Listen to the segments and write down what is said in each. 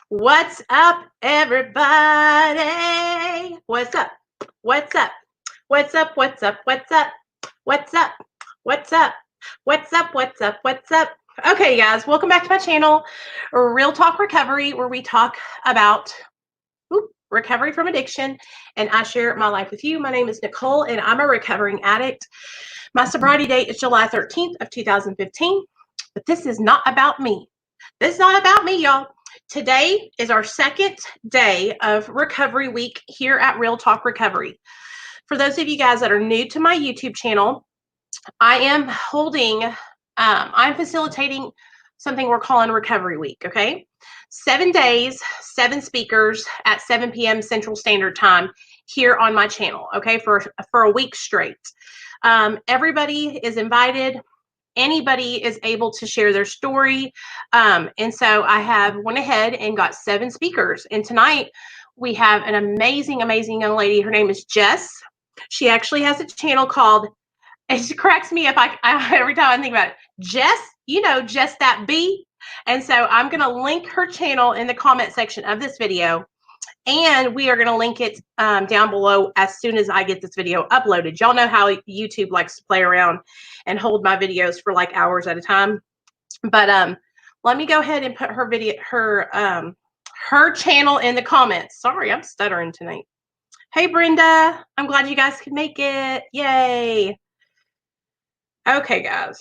What's up, everybody? What's up? What's up? What's up? What's up? What's up? What's up? What's up? What's up? What's up? What's up? Okay, guys, welcome back to my channel, Real Talk Recovery, where we talk about recovery from addiction, and I share my life with you. My name is Nicole, and I'm a recovering addict. My sobriety date is July 13th of 2015, but this is not about me. This is not about me, y'all. Today is our second day of recovery week here at Real Talk Recovery. For those of you guys that are new to my YouTube channel, I am I'm facilitating something we're calling Recovery Week, okay? 7 days, 7 speakers at 7 p.m. Central Standard Time here on my channel, okay, for a week straight. Everybody is invited. Anybody is able to share their story. And so I went ahead and got 7 speakers. And tonight we have an amazing, amazing young lady. Her name is Jess. She actually has a channel called, it cracks me up every time I think about it. Jess, Jess that B. And so I'm going to link her channel in the comment section of this video. And we are going to link it down below as soon as I get this video uploaded. Y'all know how YouTube likes to play around and hold my videos for like hours at a time. But let me go ahead and put her channel in the comments. Sorry, I'm stuttering tonight. Hey, Brenda. I'm glad you guys could make it. Yay. Okay, guys.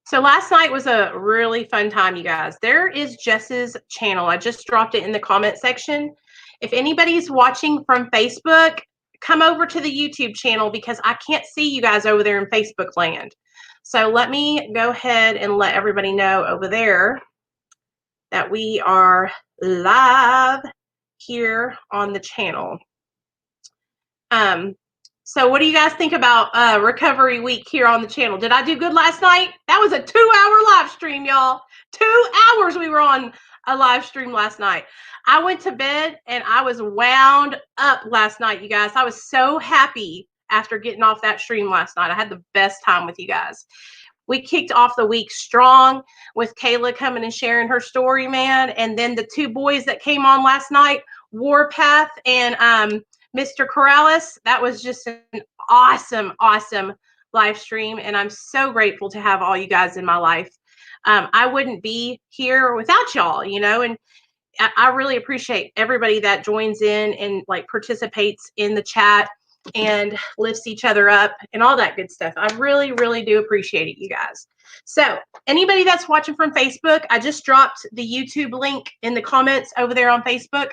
So last night was a really fun time, you guys. There is Jess's channel. I just dropped it in the comment section. If anybody's watching from Facebook, come over to the YouTube channel because I can't see you guys over there in Facebook land. So let me go ahead and let everybody know over there that we are live here on the channel. So what do you guys think about Recovery Week here on the channel? Did I do good last night? That was a 2-hour live stream, y'all. 2 hours we were on a live stream last night. I went to bed and I was wound up last night, you guys. I was so happy after getting off that stream last night. I had the best time with you guys. We kicked off the week strong with Kayla coming and sharing her story, man. And then the 2 boys that came on last night, Warpath and Mr. Corrales, that was just an awesome, awesome live stream. And I'm so grateful to have all you guys in my life. I wouldn't be here without y'all, and I really appreciate everybody that joins in and like participates in the chat and lifts each other up and all that good stuff. I really, really do appreciate it, you guys. So anybody that's watching from Facebook, I just dropped the YouTube link in the comments over there on Facebook.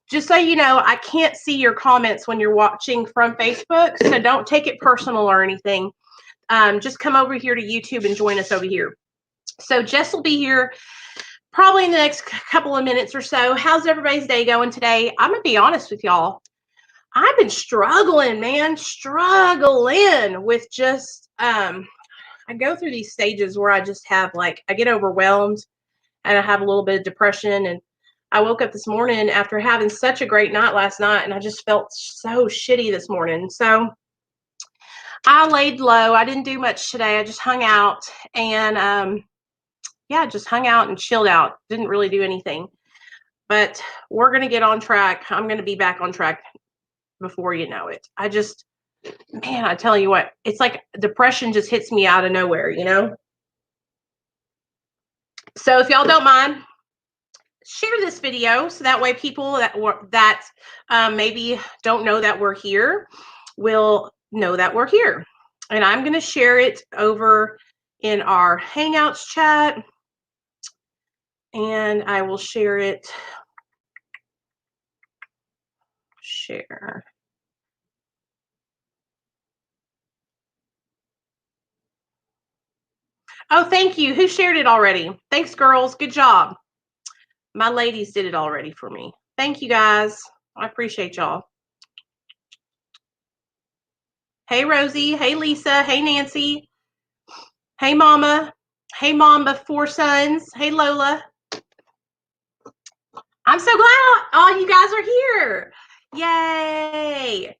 Just so you know, I can't see your comments when you're watching from Facebook, so don't take it personal or anything. Just come over here to YouTube and join us over here. So Jess will be here probably in the next couple of minutes or so. How's everybody's day going today? I'm going to be honest with y'all. I've been struggling, man, struggling with just, I go through these stages where I just have I get overwhelmed and I have a little bit of depression. And I woke up this morning after having such a great night last night, and I just felt so shitty this morning. So I laid low. I didn't do much today. I just hung out and, just hung out and chilled out. Didn't really do anything. But we're going to get on track. I'm going to be back on track before you know it. Man, I tell you what, it's like depression just hits me out of nowhere, So if y'all don't mind, share this video so that way people that maybe don't know that we're here will know that we're here. And I'm going to share it over in our Hangouts chat, and I will share it. Share. Oh, thank you. Who shared it already? Thanks, girls. Good job. My ladies did it already for me. Thank you, guys. I appreciate y'all. Hey, Rosie. Hey, Lisa. Hey, Nancy. Hey, Mama. Hey, Mom of 4 sons. Hey, Lola. I'm so glad all you guys are here. Yay.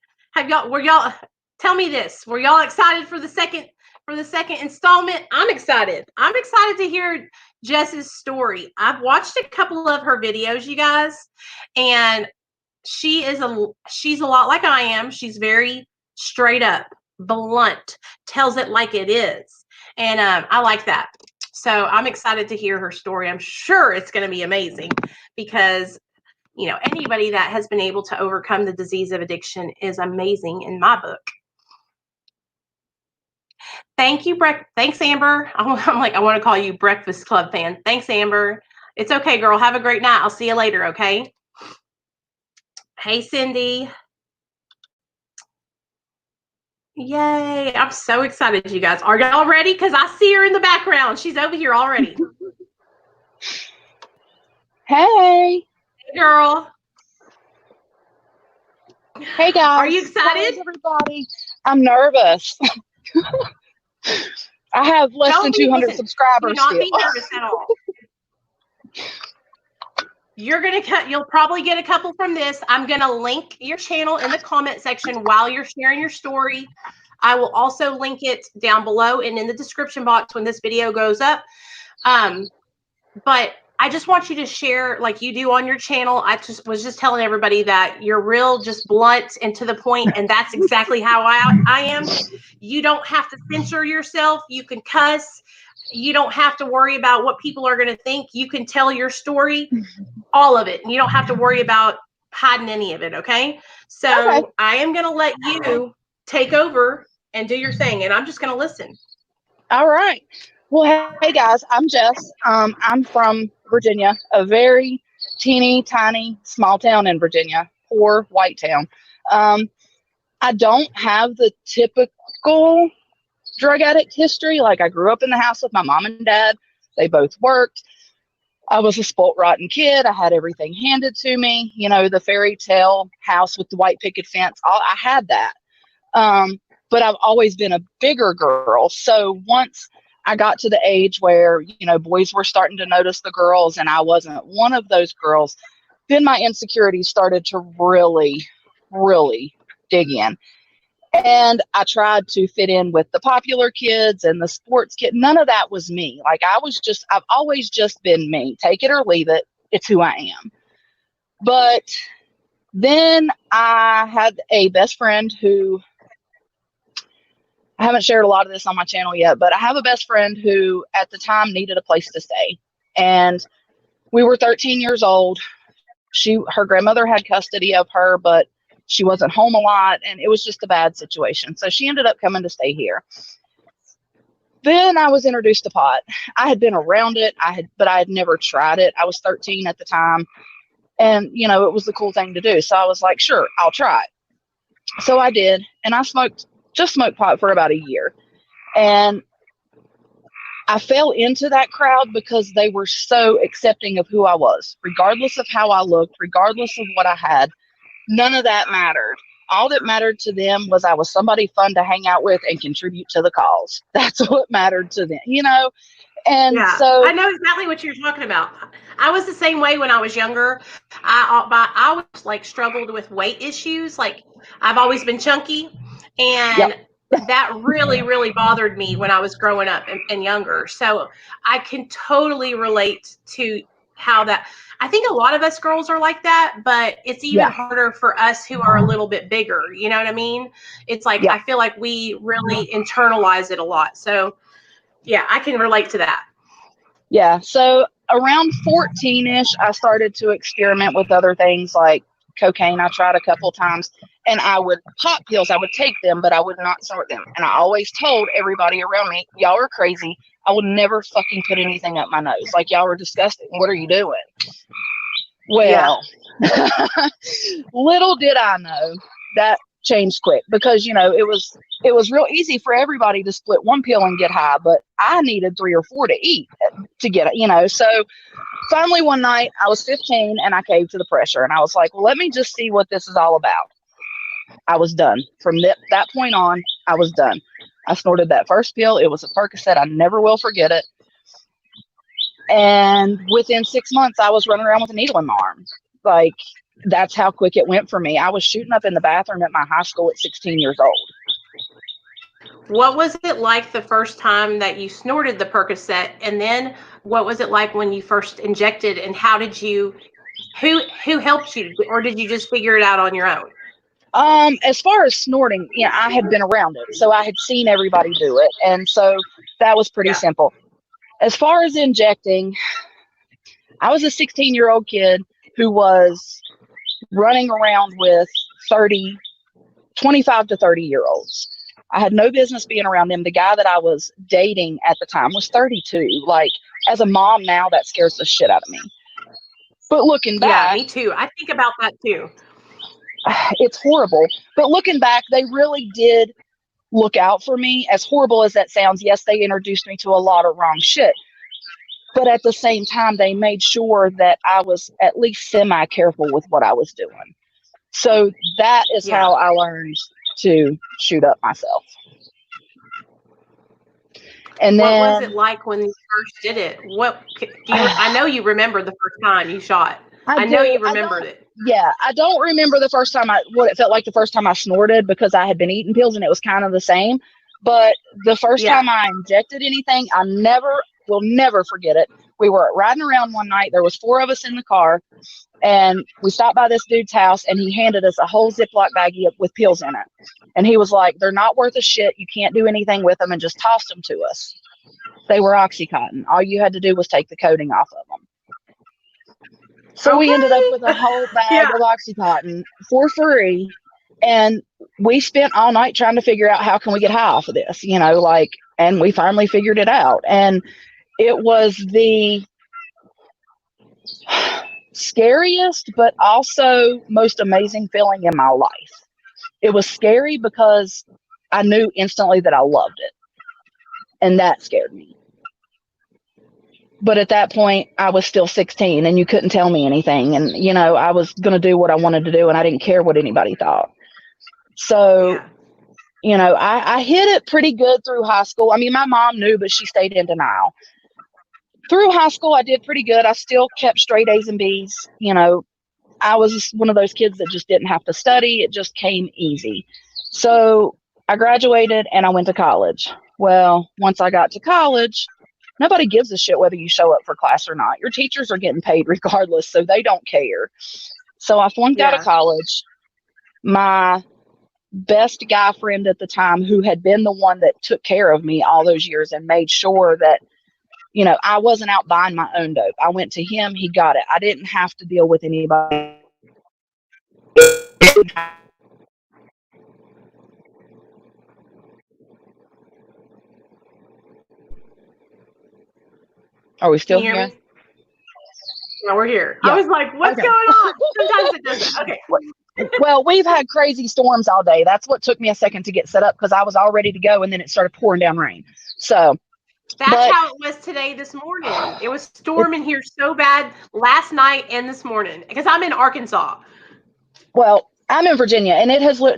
Tell me this. Were y'all excited for the second installment? I'm excited. I'm excited to hear Jess's story. I've watched a couple of her videos, you guys, and she's a lot like I am. She's very straight up, blunt, tells it like it is. And I like that. So I'm excited to hear her story. I'm sure it's going to be amazing because, you know, anybody that has been able to overcome the disease of addiction is amazing in my book. Thank you, thanks, Amber. I'm like, I want to call you Breakfast Club fan. Thanks, Amber. It's okay, girl. Have a great night. I'll see you later, okay? Hey, Cindy. Yay. I'm so excited, you guys. Are y'all ready? Because I see her in the background. She's over here already. Hey. Hey, girl. Hey, guys. Are you excited? Hey, everybody. I'm nervous. I have less than 200 subscribers. Do not be nervous at all. You'll probably get a couple from this. I'm going to link your channel in the comment section while you're sharing your story. I will also link it down below and in the description box when this video goes up. But I just want you to share like you do on your channel. I was just telling everybody that you're real, just blunt and to the point, and that's exactly how I am. You don't have to censor yourself. You can cuss. You don't have to worry about what people are going to think. You can tell your story, all of it. And you don't have to worry about hiding any of it, okay? So okay. I am going to let you take over and do your thing, and I'm just going to listen. All right. Well, hey, guys, I'm Jess. I'm from Virginia, a very teeny, tiny, small town in Virginia, poor white town. I don't have the typical drug addict history. Like, I grew up in the house with my mom and dad. They both worked. I was a spoiled, rotten kid. I had everything handed to me. You know, the fairy tale house with the white picket fence. I had that. But I've always been a bigger girl. So once I got to the age where, you know, boys were starting to notice the girls and I wasn't one of those girls, then my insecurities started to really, really dig in. And I tried to fit in with the popular kids and the sports kid. None of that was me. Like, I've always just been me. Take it or leave it. It's who I am. But then I had a best friend who, I haven't shared a lot of this on my channel yet, but I have a best friend who at the time needed a place to stay. And we were 13 years old. Her grandmother had custody of her, but she wasn't home a lot, and it was just a bad situation. So she ended up coming to stay here. Then I was introduced to pot. I had been around it, but I had never tried it. I was 13 at the time, and, you know, it was the cool thing to do. So I was like, sure, I'll try it. So I did, and I smoked pot for about a year. And I fell into that crowd because they were so accepting of who I was, regardless of how I looked, regardless of what I had. None of that mattered. All that mattered to them was I was somebody fun to hang out with and contribute to the cause. That's what mattered to them, you know? And yeah, so I know exactly what you're talking about. I was the same way when I was younger. I was like struggled with weight issues. Like, I've always been chunky, and that really, really bothered me when I was growing up and younger. So I can totally relate to how that. I think a lot of us girls are like that, but it's even harder for us who are a little bit bigger. You know what I mean? It's like, I feel like we really internalize it a lot. So yeah, I can relate to that. Yeah. So around 14-ish, I started to experiment with other things like cocaine. I tried a couple times, and I would pop pills. I would take them, but I would not snort them. And I always told everybody around me, y'all are crazy. I would never fucking put anything up my nose. Like, y'all are disgusting. What are you doing? Well, little did I know that changed quick, because, you know, it was real easy for everybody to split one pill and get high, but I needed 3 or 4 to eat to get it, you know. So finally one night I was 15 and I caved to the pressure, and I was like, well, let me just see what this is all about. I was done. From that point on, I was done. I snorted that first pill. It was a Percocet. I never will forget it. And within 6 months, I was running around with a needle in my arm. Like, that's how quick it went for me. I was shooting up in the bathroom at my high school at 16 years old. What was it like the first time that you snorted the Percocet, and then what was it like when you first injected, and how did you, who helped you, or did you just figure it out on your own? As far as snorting, yeah, I had been around it, so I had seen everybody do it, and so that was pretty Yeah. simple. As far as injecting, I was a 16-year-old kid who was running around with 30, 25 to 30-year-olds. I had no business being around them. The guy that I was dating at the time was 32. Like, as a mom now, that scares the shit out of me. But looking Yeah, back, me too. I think about that too. it's horrible. But looking back, they really did look out for me. As horrible as that sounds, yes, they introduced me to a lot of wrong shit. But at the same time, they made sure that I was at least semi careful with what I was doing. So that is Yeah. how I learned to shoot up myself. And What was it then like when you first did it? What do you? I know you remember the first time you shot. I I know do. you remembered it. Yeah, I don't remember the first time what it felt like the first time I snorted because I had been eating pills and it was kind of the same. But the first Yeah. time I injected anything, I will never forget it. We were riding around one night. There was 4 of us in the car, and we stopped by this dude's house, and he handed us a whole Ziploc baggie with pills in it. And he was like, "They're not worth a shit. You can't do anything with them," and just tossed them to us. They were Oxycontin. All you had to do was take the coating off of them. So we ended up with a whole bag Yeah. of Oxycontin for free. And we spent all night trying to figure out how can we get high off of this, and we finally figured it out. And it was the scariest, but also most amazing feeling in my life. It was scary because I knew instantly that I loved it. And that scared me. But at that point, I was still 16 and you couldn't tell me anything. And, I was going to do what I wanted to do and I didn't care what anybody thought. So, Yeah. I hit it pretty good through high school. I mean, my mom knew, but she stayed in denial. Through high school, I did pretty good. I still kept straight A's and B's. I was one of those kids that just didn't have to study. It just came easy. So I graduated and I went to college. Well, once I got to college, nobody gives a shit whether you show up for class or not. Your teachers are getting paid regardless, so they don't care. So I flunked out of college. My best guy friend at the time, who had been the one that took care of me all those years and made sure that, I wasn't out buying my own dope. I went to him. He got it. I didn't have to deal with anybody. Are we Can still you hear here? me? No, we're here. Yeah. I was like, what's Okay. going on? Sometimes it does that. Okay. Well, we've had crazy storms all day. That's what took me a second to get set up because I was all ready to go and then it started pouring down rain. So, That's how it was today, this morning. It was storming here so bad last night and this morning because I'm in Arkansas. Well, I'm in Virginia, and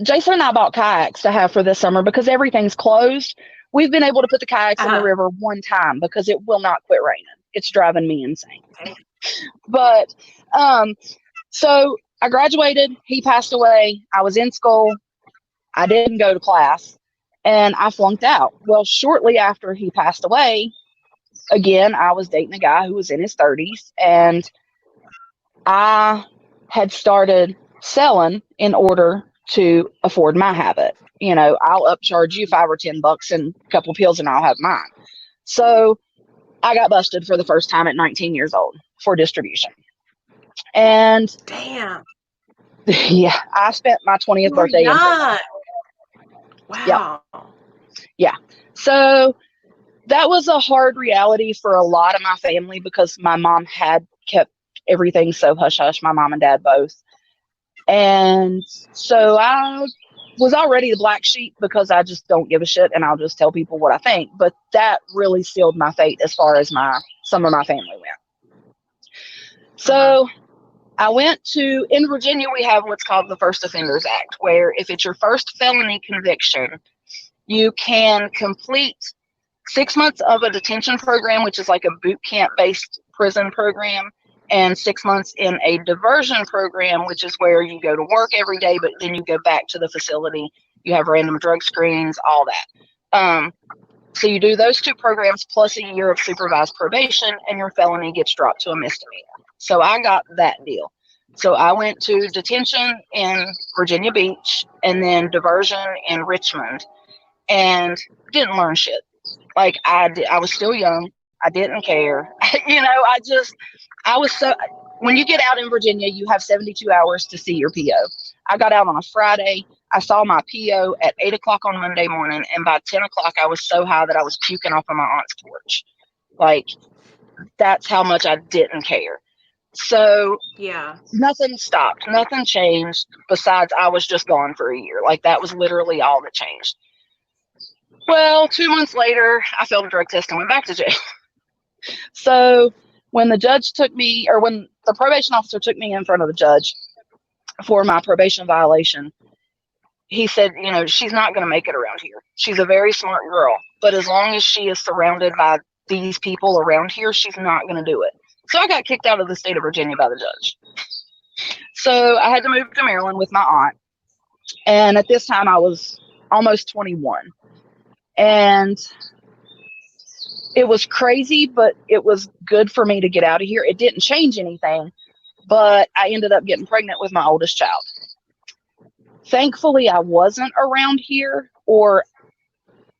Jason and I bought kayaks to have for this summer because everything's closed. We've been able to put the kayaks in the river one time because it will not quit raining. It's driving me insane. Okay. But, so I graduated. He passed away. I was in school. I didn't go to class, and I flunked out. Well, shortly after he passed away, again, I was dating a guy who was in his 30s, and I had started selling in order to afford my habit. I'll upcharge you $5 or $10 and a couple pills and I'll have mine. So I got busted for the first time at 19 years old for distribution. And damn, yeah, I spent my 20th birthday in prison. Wow. Yeah. So that was a hard reality for a lot of my family because my mom had kept everything so hush hush, my mom and dad both. And so I was already the black sheep because I just don't give a shit and I'll just tell people what I think. But that really sealed my fate as far as some of my family went. So I went in Virginia, we have what's called the First Offenders Act, where if it's your first felony conviction, you can complete 6 months of a detention program, which is like a boot camp based prison program, and 6 months in a diversion program, which is where you go to work every day, but then you go back to the facility. You have random drug screens, all that. So you do those 2 programs plus a year of supervised probation, and your felony gets dropped to a misdemeanor. So I got that deal. So I went to detention in Virginia Beach and then diversion in Richmond, and didn't learn shit. Like I was still young. I didn't care. I was so. When you get out in Virginia, you have 72 hours to see your PO. I got out on a Friday. I saw my PO at 8 o'clock on Monday morning, and by 10 o'clock, I was so high that I was puking off of my aunt's porch. Like, that's how much I didn't care. So, Yeah. nothing stopped. Nothing changed besides I was just gone for a year. Like, that was literally all that changed. Well, 2 months later, I failed a drug test and went back to jail. So, when the judge took me, or when the probation officer took me in front of the judge for my probation violation, he said, she's not going to make it around here. She's a very smart girl, but as long as she is surrounded by these people around here, she's not going to do it. So I got kicked out of the state of Virginia by the judge. So I had to move to Maryland with my aunt. And at this time, I was almost 21. And it was crazy, but it was good for me to get out of here. It didn't change anything, but I ended up getting pregnant with my oldest child. Thankfully, I wasn't around here, or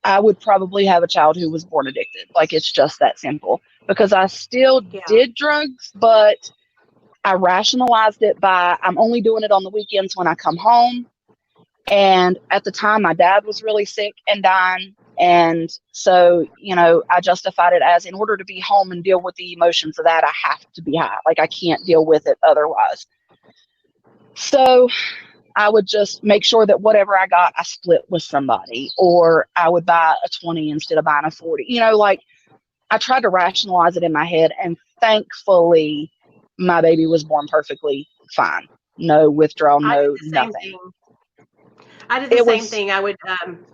I would probably have a child who was born addicted. Like, it's just that simple. Because I still did drugs, but I rationalized it by I'm only doing it on the weekends when I come home. And at the time, my dad was really sick and dying. And so, I justified it as, in order to be home and deal with the emotions of that, I have to be high. Like, I can't deal with it otherwise. So I would just make sure that whatever I got, I split with somebody, or I would buy a 20 instead of buying a 40. Like, I tried to rationalize it in my head, and thankfully my baby was born perfectly fine. No withdrawal, no nothing. I did the same thing. I would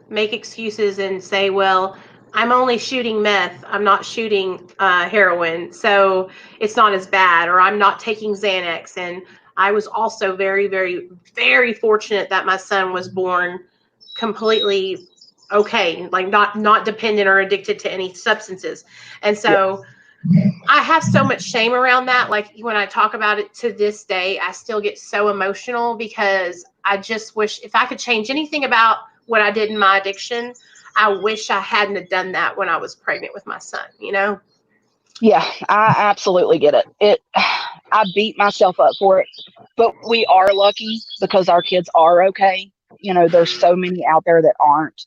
make excuses and say, well, I'm only shooting meth. I'm not shooting heroin, so it's not as bad, or I'm not taking Xanax. And I was also very, very, very fortunate that my son was born completely okay, like not dependent or addicted to any substances. And so I have so much shame around that. Like, when I talk about it to this day, I still get so emotional, because I just wish, if I could change anything about what I did in my addiction, I wish I hadn't have done that when I was pregnant with my son, Yeah, I absolutely get it. I beat myself up for it, but we are lucky because our kids are okay. There's so many out there that aren't.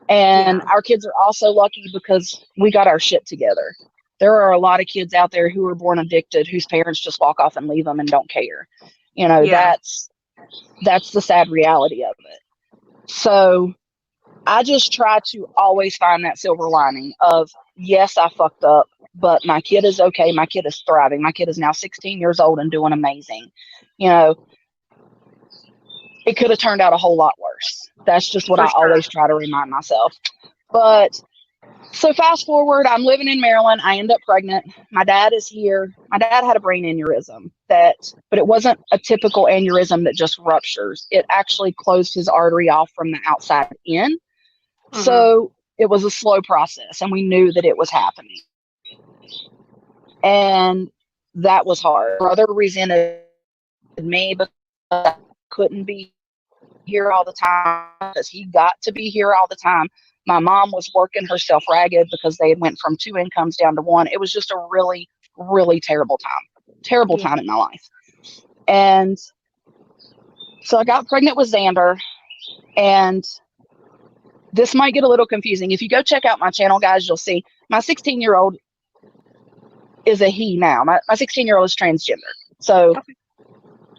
And our kids are also lucky because we got our shit together. There are a lot of kids out there who are born addicted, whose parents just walk off and leave them and don't care. That's the sad reality of it. So I just try to always find that silver lining of, yes, I fucked up, but my kid is okay. My kid is thriving. My kid is now 16 years old and doing amazing. It could have turned out a whole lot worse. That's just what I always try to remind myself. But so fast forward, I'm living in Maryland. I end up pregnant. My dad is here. My dad had a brain aneurysm but it wasn't a typical aneurysm that just ruptures. It actually closed his artery off from the outside in. Mm-hmm. So it was a slow process, and we knew that it was happening. And that was hard. Brother resented me because I couldn't be here all the time, because he got to be here all the time. My mom was working herself ragged because they had went from 2 incomes down to 1. It was just a really, really terrible time in my life. And so I got pregnant with Xander, and this might get a little confusing. If you go check out my channel, guys, you'll see my 16-year-old is a he now. My 16-year-old is transgender. So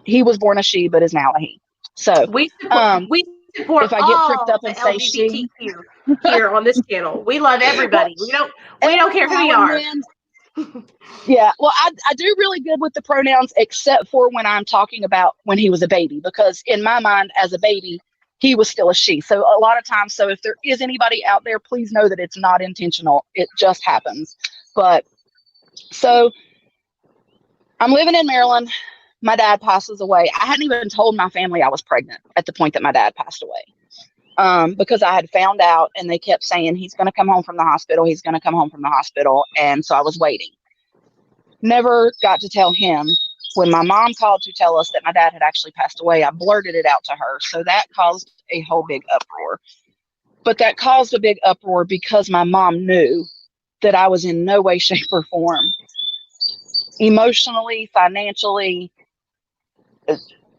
he was born a she, but is now a he. So we support if I get tripped up and say she here on this channel. We love everybody. We don't care who you are. Yeah, well, I do really good with the pronouns, except for when I'm talking about when he was a baby, because in my mind, as a baby, he was still a she. So a lot of times, so if there is anybody out there, please know that it's not intentional. It just happens. But so I'm living in Maryland. My dad passes away. I hadn't even told my family I was pregnant at the point that my dad passed away. because I had found out, and they kept saying, he's going to come home from the hospital. He's going to come home from the hospital. And so I was waiting. Never got to tell him. When my mom called to tell us that my dad had actually passed away, I blurted it out to her. So that caused a whole big uproar. But that caused a big uproar because my mom knew that I was in no way, shape, or form, emotionally, financially,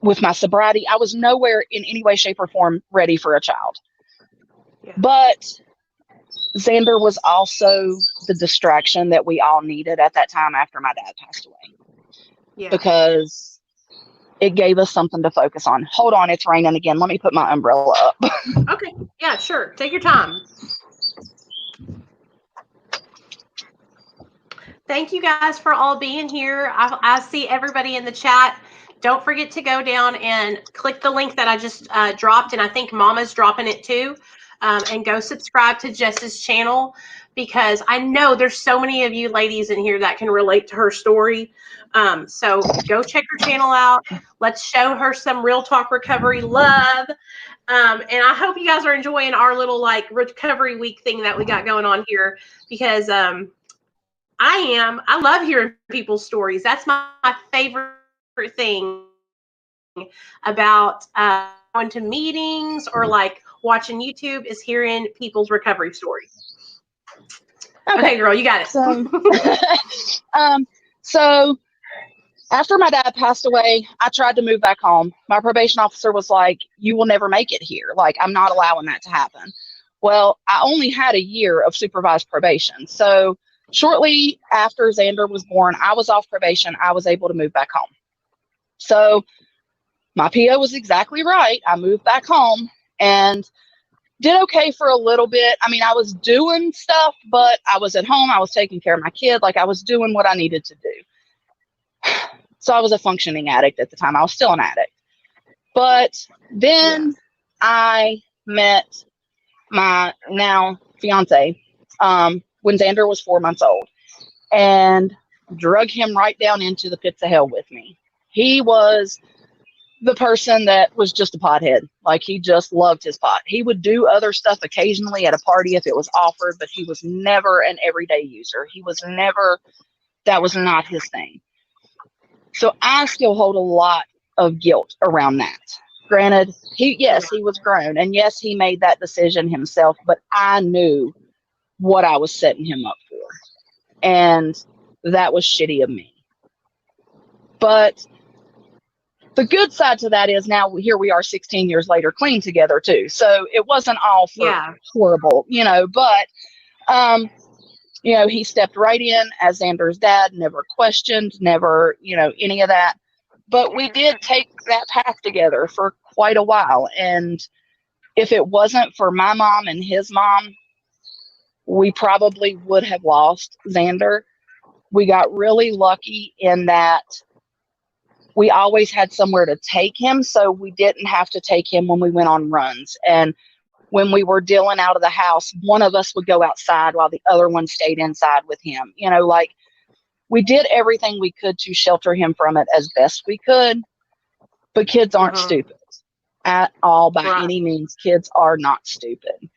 with my sobriety, I was nowhere in any way, shape, or form ready for a child. Yeah. But Xander was also the distraction that we all needed at that time after my dad passed away. Yeah. Because it gave us something to focus on. Hold on, it's raining again. Let me put my umbrella up. Okay. Yeah, sure. Take your time. Thank you guys for all being here. I see everybody in the chat. Don't forget to go down and click the link that I just dropped, and I think Mama's dropping it too. And go subscribe to Jess's channel, because I know there's so many of you ladies in here that can relate to her story. So go check her channel out. Let's show her some Real Talk Recovery love. And I hope you guys are enjoying our little like recovery week thing that we got going on here, because I love hearing people's stories. That's my favorite thing about going to meetings or like watching YouTube, is hearing people's recovery stories. Okay, girl, you got it. So after my dad passed away, I tried to move back home. My probation officer was like, you will never make it here. Like, I'm not allowing that to happen. Well, I only had a year of supervised probation. So shortly after Xander was born, I was off probation. I was able to move back home. So my PO was exactly right. I moved back home and did okay for a little bit. I mean, I was doing stuff, but I was at home. I was taking care of my kid. Like, I was doing what I needed to do. So I was a functioning addict at the time. I was still an addict. But then I met my now fiance when Xander was 4 months old, and drug him right down into the pits of hell with me. He was the person that was just a pothead. Like, he just loved his pot. He would do other stuff occasionally at a party if it was offered, but he was never an everyday user. He was never, that was not his thing. So I still hold a lot of guilt around that. Granted, he was grown, and yes, he made that decision himself, but I knew what I was setting him up for. And that was shitty of me. But the good side to that is now here we are 16 years later, clean together too. So it wasn't all for horrible, but, he stepped right in as Xander's dad, never questioned, never, any of that. But we did take that path together for quite a while. And if it wasn't for my mom and his mom, we probably would have lost Xander. We got really lucky in that we always had somewhere to take him, so we didn't have to take him when we went on runs. And when we were dealing out of the house, one of us would go outside while the other one stayed inside with him. We did everything we could to shelter him from it as best we could. But kids aren't stupid at all by any means. Kids are not stupid.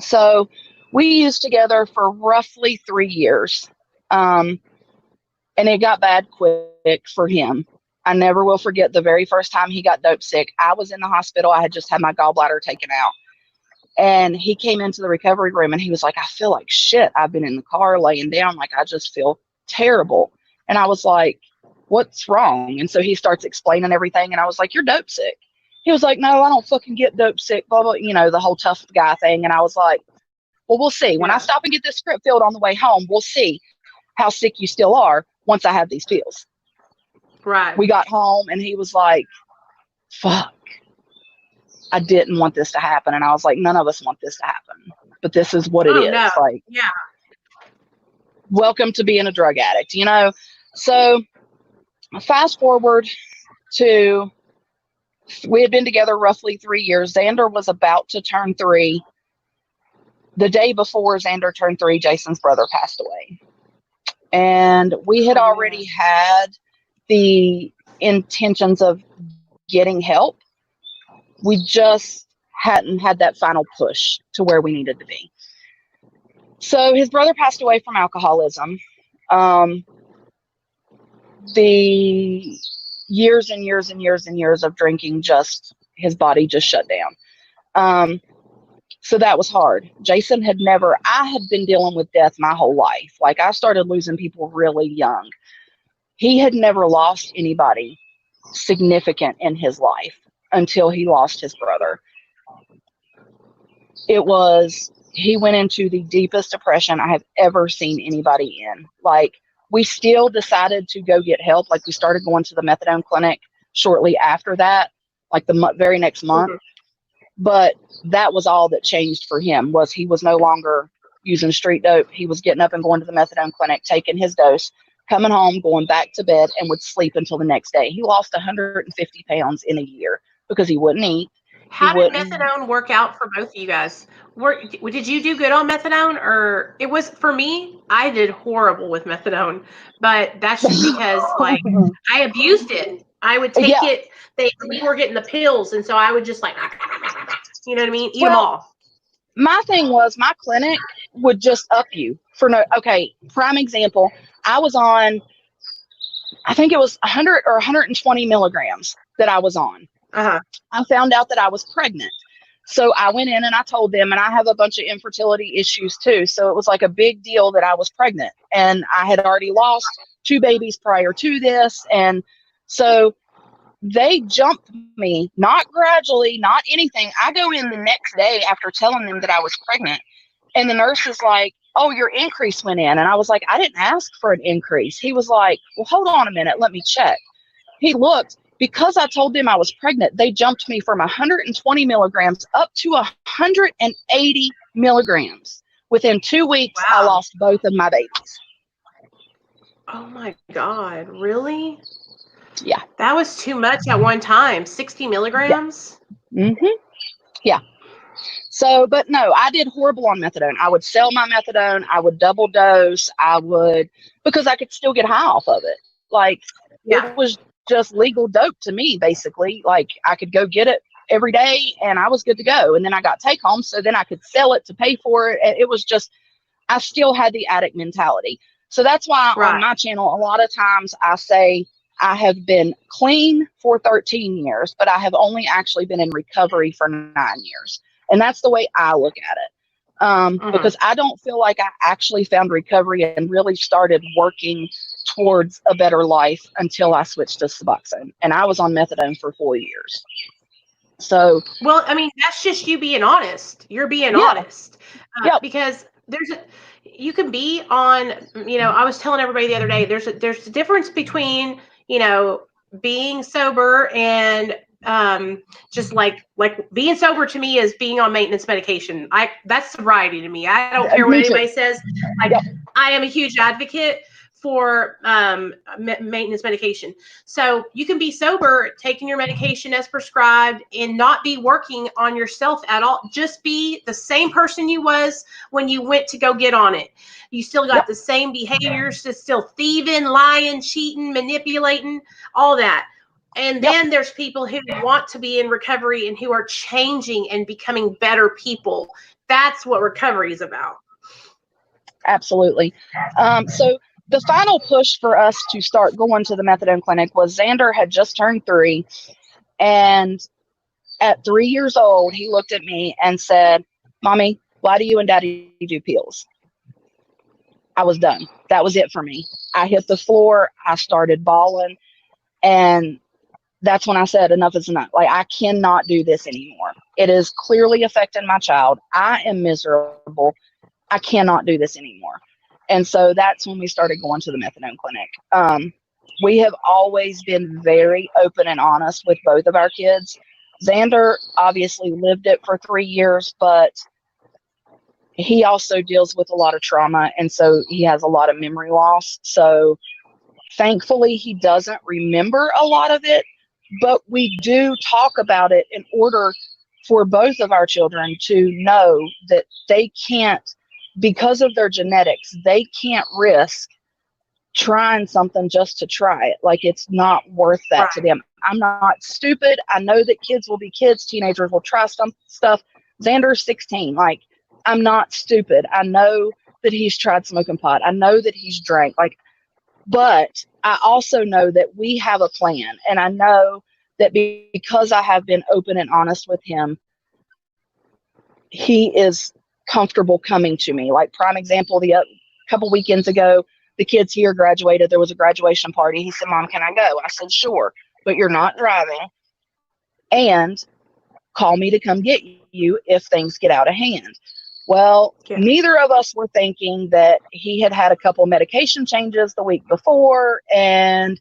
So we used together for roughly 3 years. And it got bad quick for him. I never will forget the very first time he got dope sick. I was in the hospital. I had just had my gallbladder taken out. And he came into the recovery room and he was like, I feel like shit. I've been in the car laying down. Like, I just feel terrible. And I was like, what's wrong? And so he starts explaining everything. And I was like, you're dope sick. He was like, no, I don't fucking get dope sick, blah, blah, the whole tough guy thing. And I was like, well, we'll see. When I stop and get this script filled on the way home, we'll see how sick you still are once I have these pills. Right. We got home and he was like, fuck, I didn't want this to happen. And I was like, none of us want this to happen, but this is what it is. No. Like, welcome to being a drug addict, So fast forward to, we had been together roughly 3 years. Xander was about to turn 3. The day before Xander turned 3, Jason's brother passed away. And we had already had the intentions of getting help. We just hadn't had that final push to where we needed to be. So his brother passed away from alcoholism. The years and years and years and years of drinking, just his body just shut down. So that was hard. Jason I had been dealing with death my whole life. Like, I started losing people really young. He had never lost anybody significant in his life until he lost his brother. He went into the deepest depression I have ever seen anybody in. Like, we still decided to go get help. Like, we started going to the methadone clinic shortly after that, like the very next month. Mm-hmm. But that was all that changed for him. Was he was no longer using street dope. He was getting up and going to the methadone clinic, taking his dose, coming home, going back to bed, and would sleep until the next day. He lost 150 pounds in a year because he wouldn't eat. How did methadone work out for both of you guys? Did you do good on methadone, or it was for me? I did horrible with methadone, but that's just because like I abused it. I would take it. We were getting the pills, and so I would just like, you know what I mean, eat them all. My thing was, my clinic would just up you for prime example. I was on, I think it was 100 or 120 milligrams that I was on. Uh-huh. I found out that I was pregnant. So I went in and I told them, and I have a bunch of infertility issues too. So it was like a big deal that I was pregnant, and I had already lost 2 babies prior to this. And so they jumped me, not gradually, not anything. I go in the next day after telling them that I was pregnant, and the nurse is like, "Oh, your increase went in." And I was like, "I didn't ask for an increase." He was like, "Well, hold on a minute. Let me check." He looked. Because I told them I was pregnant, they jumped me from 120 milligrams up to 180 milligrams. Within 2 weeks, wow. I lost both of my babies. Oh my God, really? Yeah. That was too much at one time, 60 milligrams? Yeah. Mm-hmm. Yeah. So, but no, I did horrible on methadone. I would sell my methadone. I would double dose. Because I could still get high off of it. Like, It was just legal dope to me, basically. Like, I could go get it every day and I was good to go. And then I got take home, so then I could sell it to pay for it. It was just, I still had the addict mentality. So that's why on my channel, a lot of times I say I have been clean for 13 years, but I have only actually been in recovery for 9 years. And that's the way I look at it. Because I don't feel like I actually found recovery and really started working towards a better life until I switched to Suboxone, and I was on methadone for 4 years. So, well, I mean, that's just you being honest. You're being honest, because you can be on. I was telling everybody the other day. There's a difference between being sober and just like being sober to me is being on maintenance medication. That's sobriety to me. I don't care what anybody says. I am a huge advocate for maintenance medication. So you can be sober, taking your medication as prescribed, and not be working on yourself at all. Just be the same person you was when you went to go get on it. You still got the same behaviors, still thieving, lying, cheating, manipulating, all that. And then there's people who want to be in recovery and who are changing and becoming better people. That's what recovery is about. Absolutely. So the final push for us to start going to the methadone clinic was Xander had just turned 3. And at 3 years old, he looked at me and said, "Mommy, why do you and Daddy do pills?" I was done. That was it for me. I hit the floor. I started bawling. And that's when I said, enough is enough. Like, I cannot do this anymore. It is clearly affecting my child. I am miserable. I cannot do this anymore. And so that's when we started going to the methadone clinic. We have always been very open and honest with both of our kids. Xander obviously lived it for 3 years, but he also deals with a lot of trauma. And so he has a lot of memory loss. So thankfully, he doesn't remember a lot of it, but we do talk about it in order for both of our children to know that they can't, because of their genetics, they can't risk trying something just to try it. Like, it's not worth that to them. I'm not stupid. I know that kids will be kids. Teenagers will try some stuff. Xander's 16. Like, I'm not stupid. I know that he's tried smoking pot. I know that he's drank. Like, but I also know that we have a plan. And I know that because I have been open and honest with him, he is comfortable coming to me. Like, prime example, the couple weekends ago, the kids here graduated. There was a graduation party. He said, Mom, can I go? I said, sure, but you're not driving. And call me to come get you if things get out of hand. Well, neither of us were thinking that he had had a couple medication changes the week before. And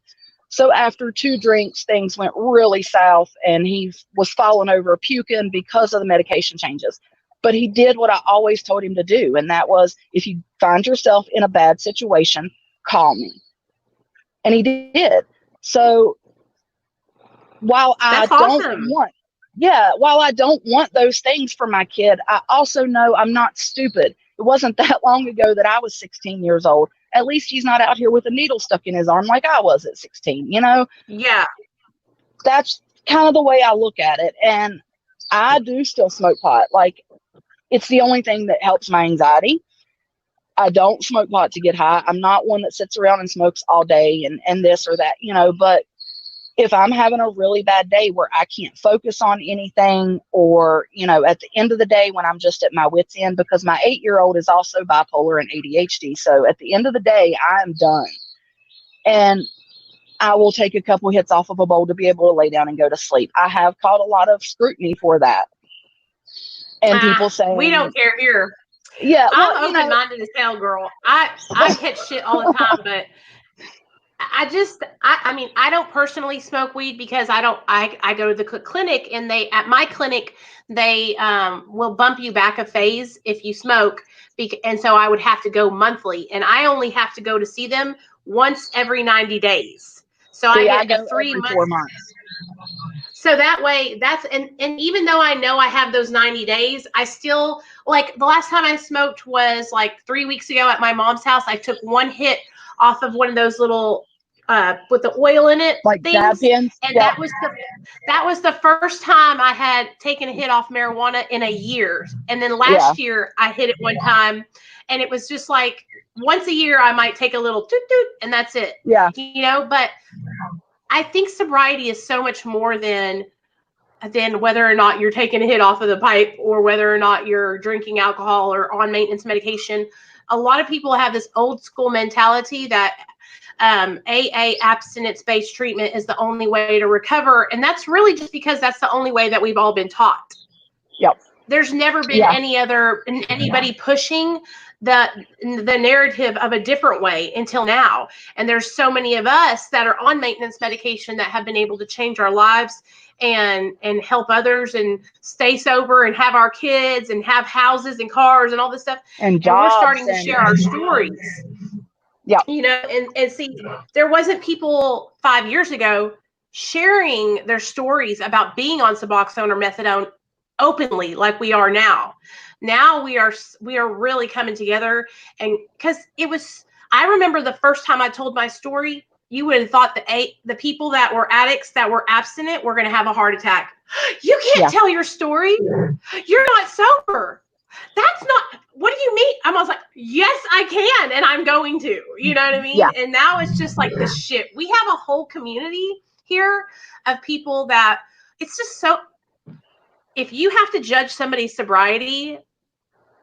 so after 2 drinks, things went really south and he was falling over puking because of the medication changes. But he did what I always told him to do. And that was, if you find yourself in a bad situation, call me. And he did. So while I don't want those things for my kid, I also know I'm not stupid. It wasn't that long ago that I was 16 years old. At least he's not out here with a needle stuck in his arm like I was at 16, you know? Yeah. That's kind of the way I look at it. And I do still smoke pot. Like, it's the only thing that helps my anxiety. I don't smoke pot to get high. I'm not one that sits around and smokes all day and this or that, you know, but if I'm having a really bad day where I can't focus on anything, or, you know, at the end of the day when I'm just at my wit's end, because my 8-year-old is also bipolar and ADHD. So at the end of the day, I am done. And I will take a couple hits off of a bowl to be able to lay down and go to sleep. I have caught a lot of scrutiny for that. And people say, we don't care here. Yeah. Well, I'm open-minded as hell, girl. I catch shit all the time, but I mean, I don't personally smoke weed because I go to the clinic, and at my clinic, they will bump you back a phase if you smoke. And so I would have to go monthly, and I only have to go to see them once every 90 days. So I get 3 months. 4 months. So that way, and even though I know I have those 90 days, I still, like, the last time I smoked was like 3 weeks ago at my mom's house. I took 1 hit off of one of those little, with the oil in it, like dab pins. And that was the first time I had taken a hit off marijuana in a year. And then last year I hit it one time, and it was just like once a year I might take a little toot toot, and that's it. Yeah. You know, but I think sobriety is so much more than whether or not you're taking a hit off of the pipe, or whether or not you're drinking alcohol or on maintenance medication. A lot of people have this old school mentality that AA, abstinence-based treatment, is the only way to recover. And that's really just because that's the only way that we've all been taught. Yep. There's never been anybody pushing the narrative of a different way until now. And there's so many of us that are on maintenance medication that have been able to change our lives and help others and stay sober and have our kids and have houses and cars and all this stuff. And jobs, we're starting to share our stories. Yeah. You know, and see, there wasn't people 5 years ago sharing their stories about being on Suboxone or methadone openly like we are now. Now we are really coming together, and because I remember the first time I told my story, you would have thought the people that were addicts that were abstinent were going to have a heart attack. You can't tell your story. You're not sober. That's not, what do you mean? I was like, yes, I can. And I'm going to, you know what I mean? Yeah. And now it's just like this shit. We have a whole community here of people that it's just so, if you have to judge somebody's sobriety,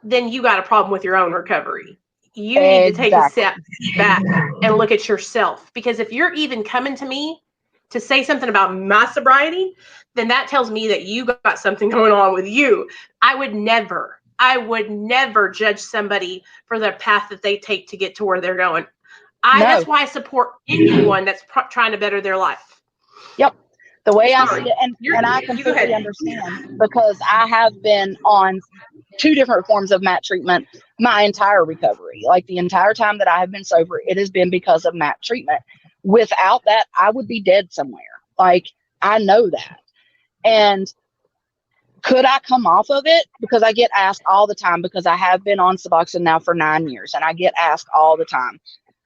then you got a problem with your own recovery. You need to take a step back and look at yourself. Because if you're even coming to me to say something about my sobriety, then that tells me that you got something going on with you. I would never judge somebody for the path that they take to get to where they're going. That's why I support anyone that's trying to better their life. Yep. The way I see it, and I completely understand, because I have been on 2 different forms of MAT treatment my entire recovery. Like, the entire time that I have been sober, it has been because of MAT treatment. Without that, I would be dead somewhere. Like, I know that. And could I come off of it? Because I get asked all the time, because I have been on Suboxone now for 9 years, and I get asked all the time,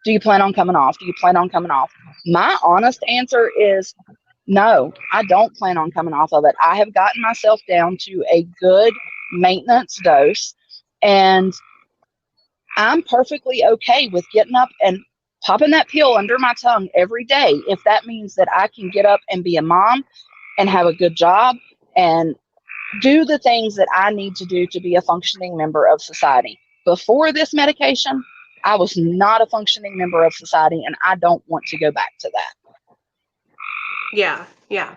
do you plan on coming off? Do you plan on coming off? My honest answer is No, I don't plan on coming off of it. I have gotten myself down to a good maintenance dose, and I'm perfectly okay with getting up and popping that pill under my tongue every day if that means that I can get up and be a mom and have a good job and do the things that I need to do to be a functioning member of society. Before this medication, I was not a functioning member of society, and I don't want to go back to that. Yeah, yeah.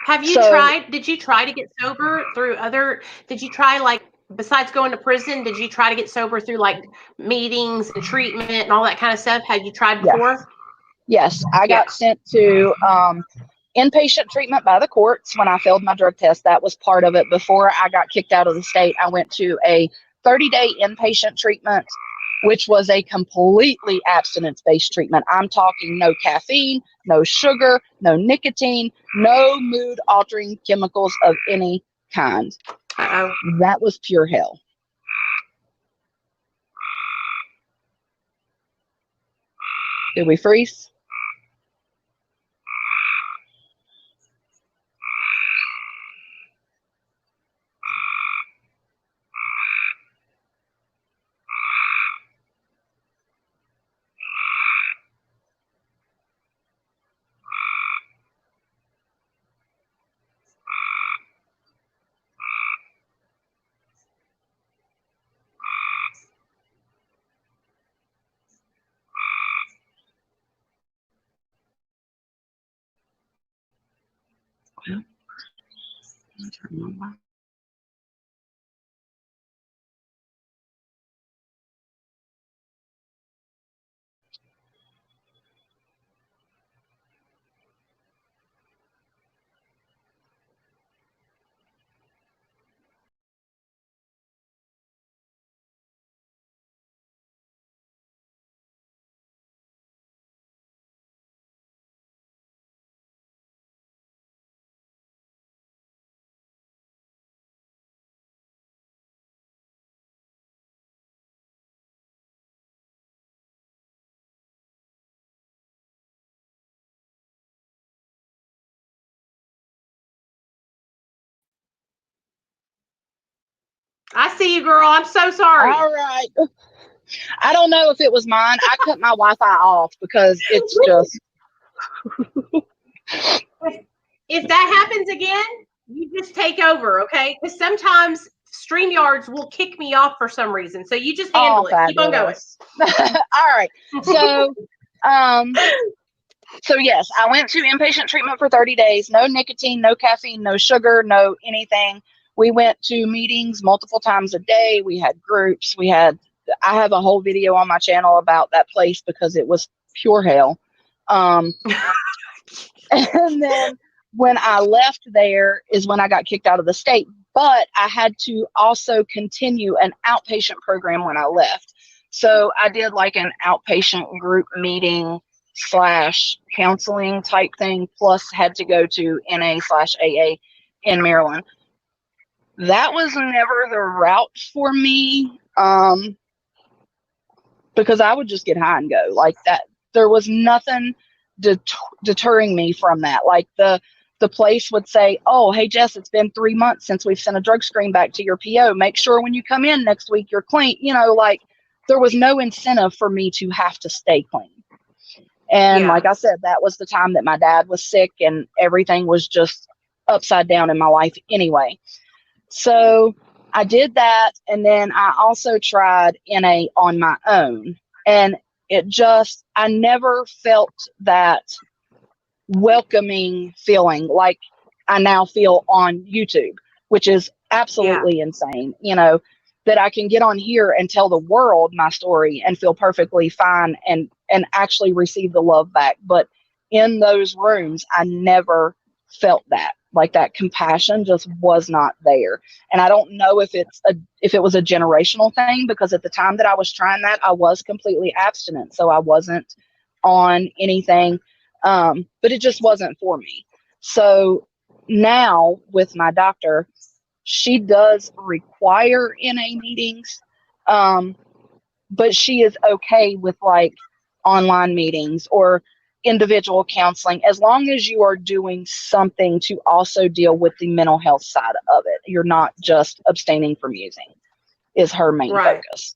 Have you So, tried? Did you try to get sober through other? Did you try, like, besides going to prison? Did you try to get sober through, like, meetings and treatment and all that kind of stuff? Had you tried yes, before? yes, I Yeah. got sent to inpatient treatment by the courts when I failed my drug test. That was part of it. Before I got kicked out of the state, I went to a 30-day inpatient treatment, which was a completely abstinence-based treatment. I'm talking no caffeine, no sugar, no nicotine, no mood-altering chemicals of any kind. Uh-oh. That was pure hell. Did we freeze? Well, I'll turn my mic. I see you, girl. I'm so sorry. All right. I don't know if it was mine. I cut my Wi-Fi off because it's just. If that happens again, you just take over, okay? Because sometimes StreamYards will kick me off for some reason. So you just Oh, handle it. Keep on going. fabulous. All right. So, so yes, I went to inpatient treatment for 30 days. No nicotine, no caffeine, no sugar, no anything. We went to meetings multiple times a day. We had groups. I have a whole video on my channel about that place because it was pure hell. And then when I left there is when I got kicked out of the state. But I had to also continue an outpatient program when I left. So I did like an outpatient group meeting / counseling type thing, plus had to go to NA/AA in Maryland. That was never the route for me, because I would just get high and go like that. There was nothing deterring me from that. Like the place would say, "Oh, hey Jess, it's been 3 months since we've sent a drug screen back to your PO. Make sure when you come in next week you're clean." Like there was no incentive for me to have to stay clean. And Yeah. like I said, that was the time that my dad was sick and everything was just upside down in my life anyway. So I did that. And then I also tried NA on my own. And I never felt that welcoming feeling like I now feel on YouTube, which is Yeah. absolutely insane. That I can get on here and tell the world my story and feel perfectly fine and actually receive the love back. But in those rooms, I never felt that. Like that compassion just was not there. And I don't know if it was a generational thing, because at the time that I was trying that, I was completely abstinent. So I wasn't on anything. But it just wasn't for me. So now with my doctor, she does require NA meetings, but she is okay with like online meetings or individual counseling, as long as you are doing something to also deal with the mental health side of it. You're not just abstaining from using, is her main Right. focus.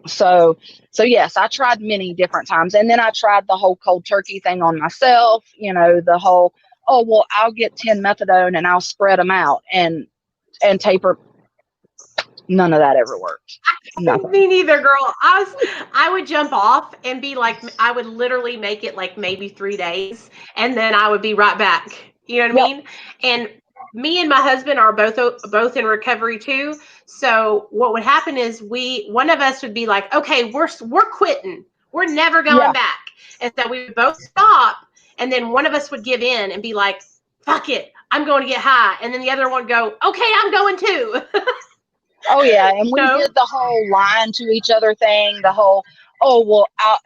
So yes, I tried many different times. And then I tried the whole cold turkey thing on myself, the whole, oh, well, I'll get 10 methadone and I'll spread them out and taper. None of that ever worked. Nothing. Me neither, girl. I would jump off and be like, I would literally make it like maybe 3 days, and then I would be right back. You know what I Yep. mean? And me and my husband are both in recovery too. So what would happen is one of us would be like, okay, we're quitting. We're never going Yeah. back. And so we would both stop, and then one of us would give in and be like, fuck it, I'm going to get high, and then the other one would go, okay, I'm going too. Oh yeah, and we No. did the whole lying to each other thing, the whole, oh well, I'll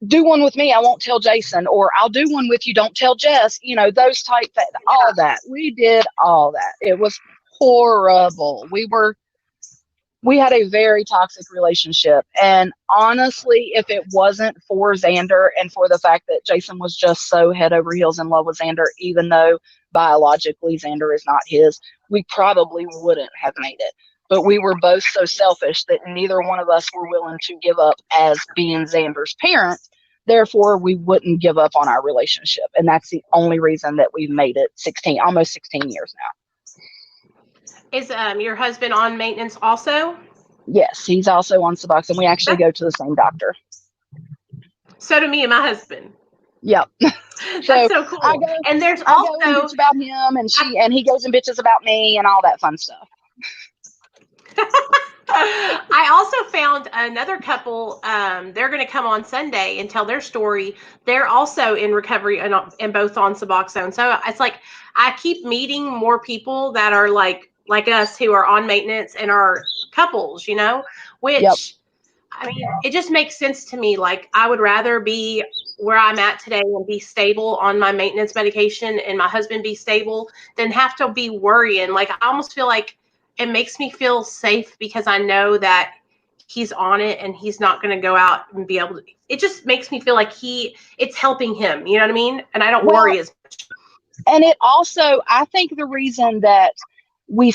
do one with me, I won't tell Jason, or I'll do one with you, don't tell Jess, those type things, all that. We did all that. It was horrible. We had a very toxic relationship. And honestly, if it wasn't for Xander and for the fact that Jason was just so head over heels in love with Xander, even though biologically Xander is not his, we probably wouldn't have made it. But we were both so selfish that neither one of us were willing to give up as being Xander's parent. Therefore, we wouldn't give up on our relationship. And that's the only reason that we've made it almost 16 years now. Is your husband on maintenance also? Yes, he's also on Suboxone. We actually go to the same doctor. So do me and my husband. Yep. That's so cool. And there's I also go and bitch about him, and he goes and bitches about me, and all that fun stuff. I also found another couple. They're going to come on Sunday and tell their story. They're also in recovery and both on Suboxone. So it's like I keep meeting more people that are like us who are on maintenance and are couples, which Yep. I mean, it just makes sense to me. Like I would rather be where I'm at today and be stable on my maintenance medication and my husband be stable than have to be worrying. Like I almost feel like it makes me feel safe because I know that he's on it and he's not going to go out and be able to. It just makes me feel like it's helping him. You know what I mean? And I don't worry as much. And it also, I think the reason that we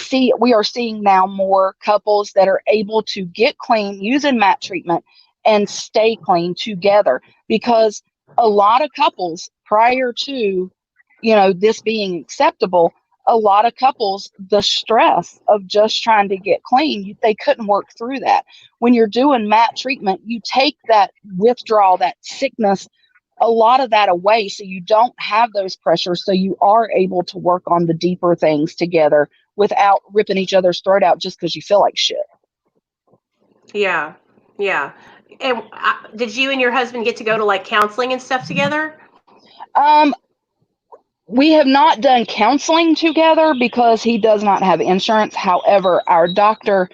are seeing now more couples that are able to get clean using MAT treatment and stay clean together, because a lot of couples prior to, this being acceptable, a lot of couples, the stress of just trying to get clean, they couldn't work through that. When you're doing MAT treatment, you take that withdrawal, that sickness, a lot of that away, so you don't have those pressures, so you are able to work on the deeper things together without ripping each other's throat out just because you feel like shit. Yeah. And did you and your husband get to go to like counseling and stuff together? We have not done counseling together because he does not have insurance. However, our doctor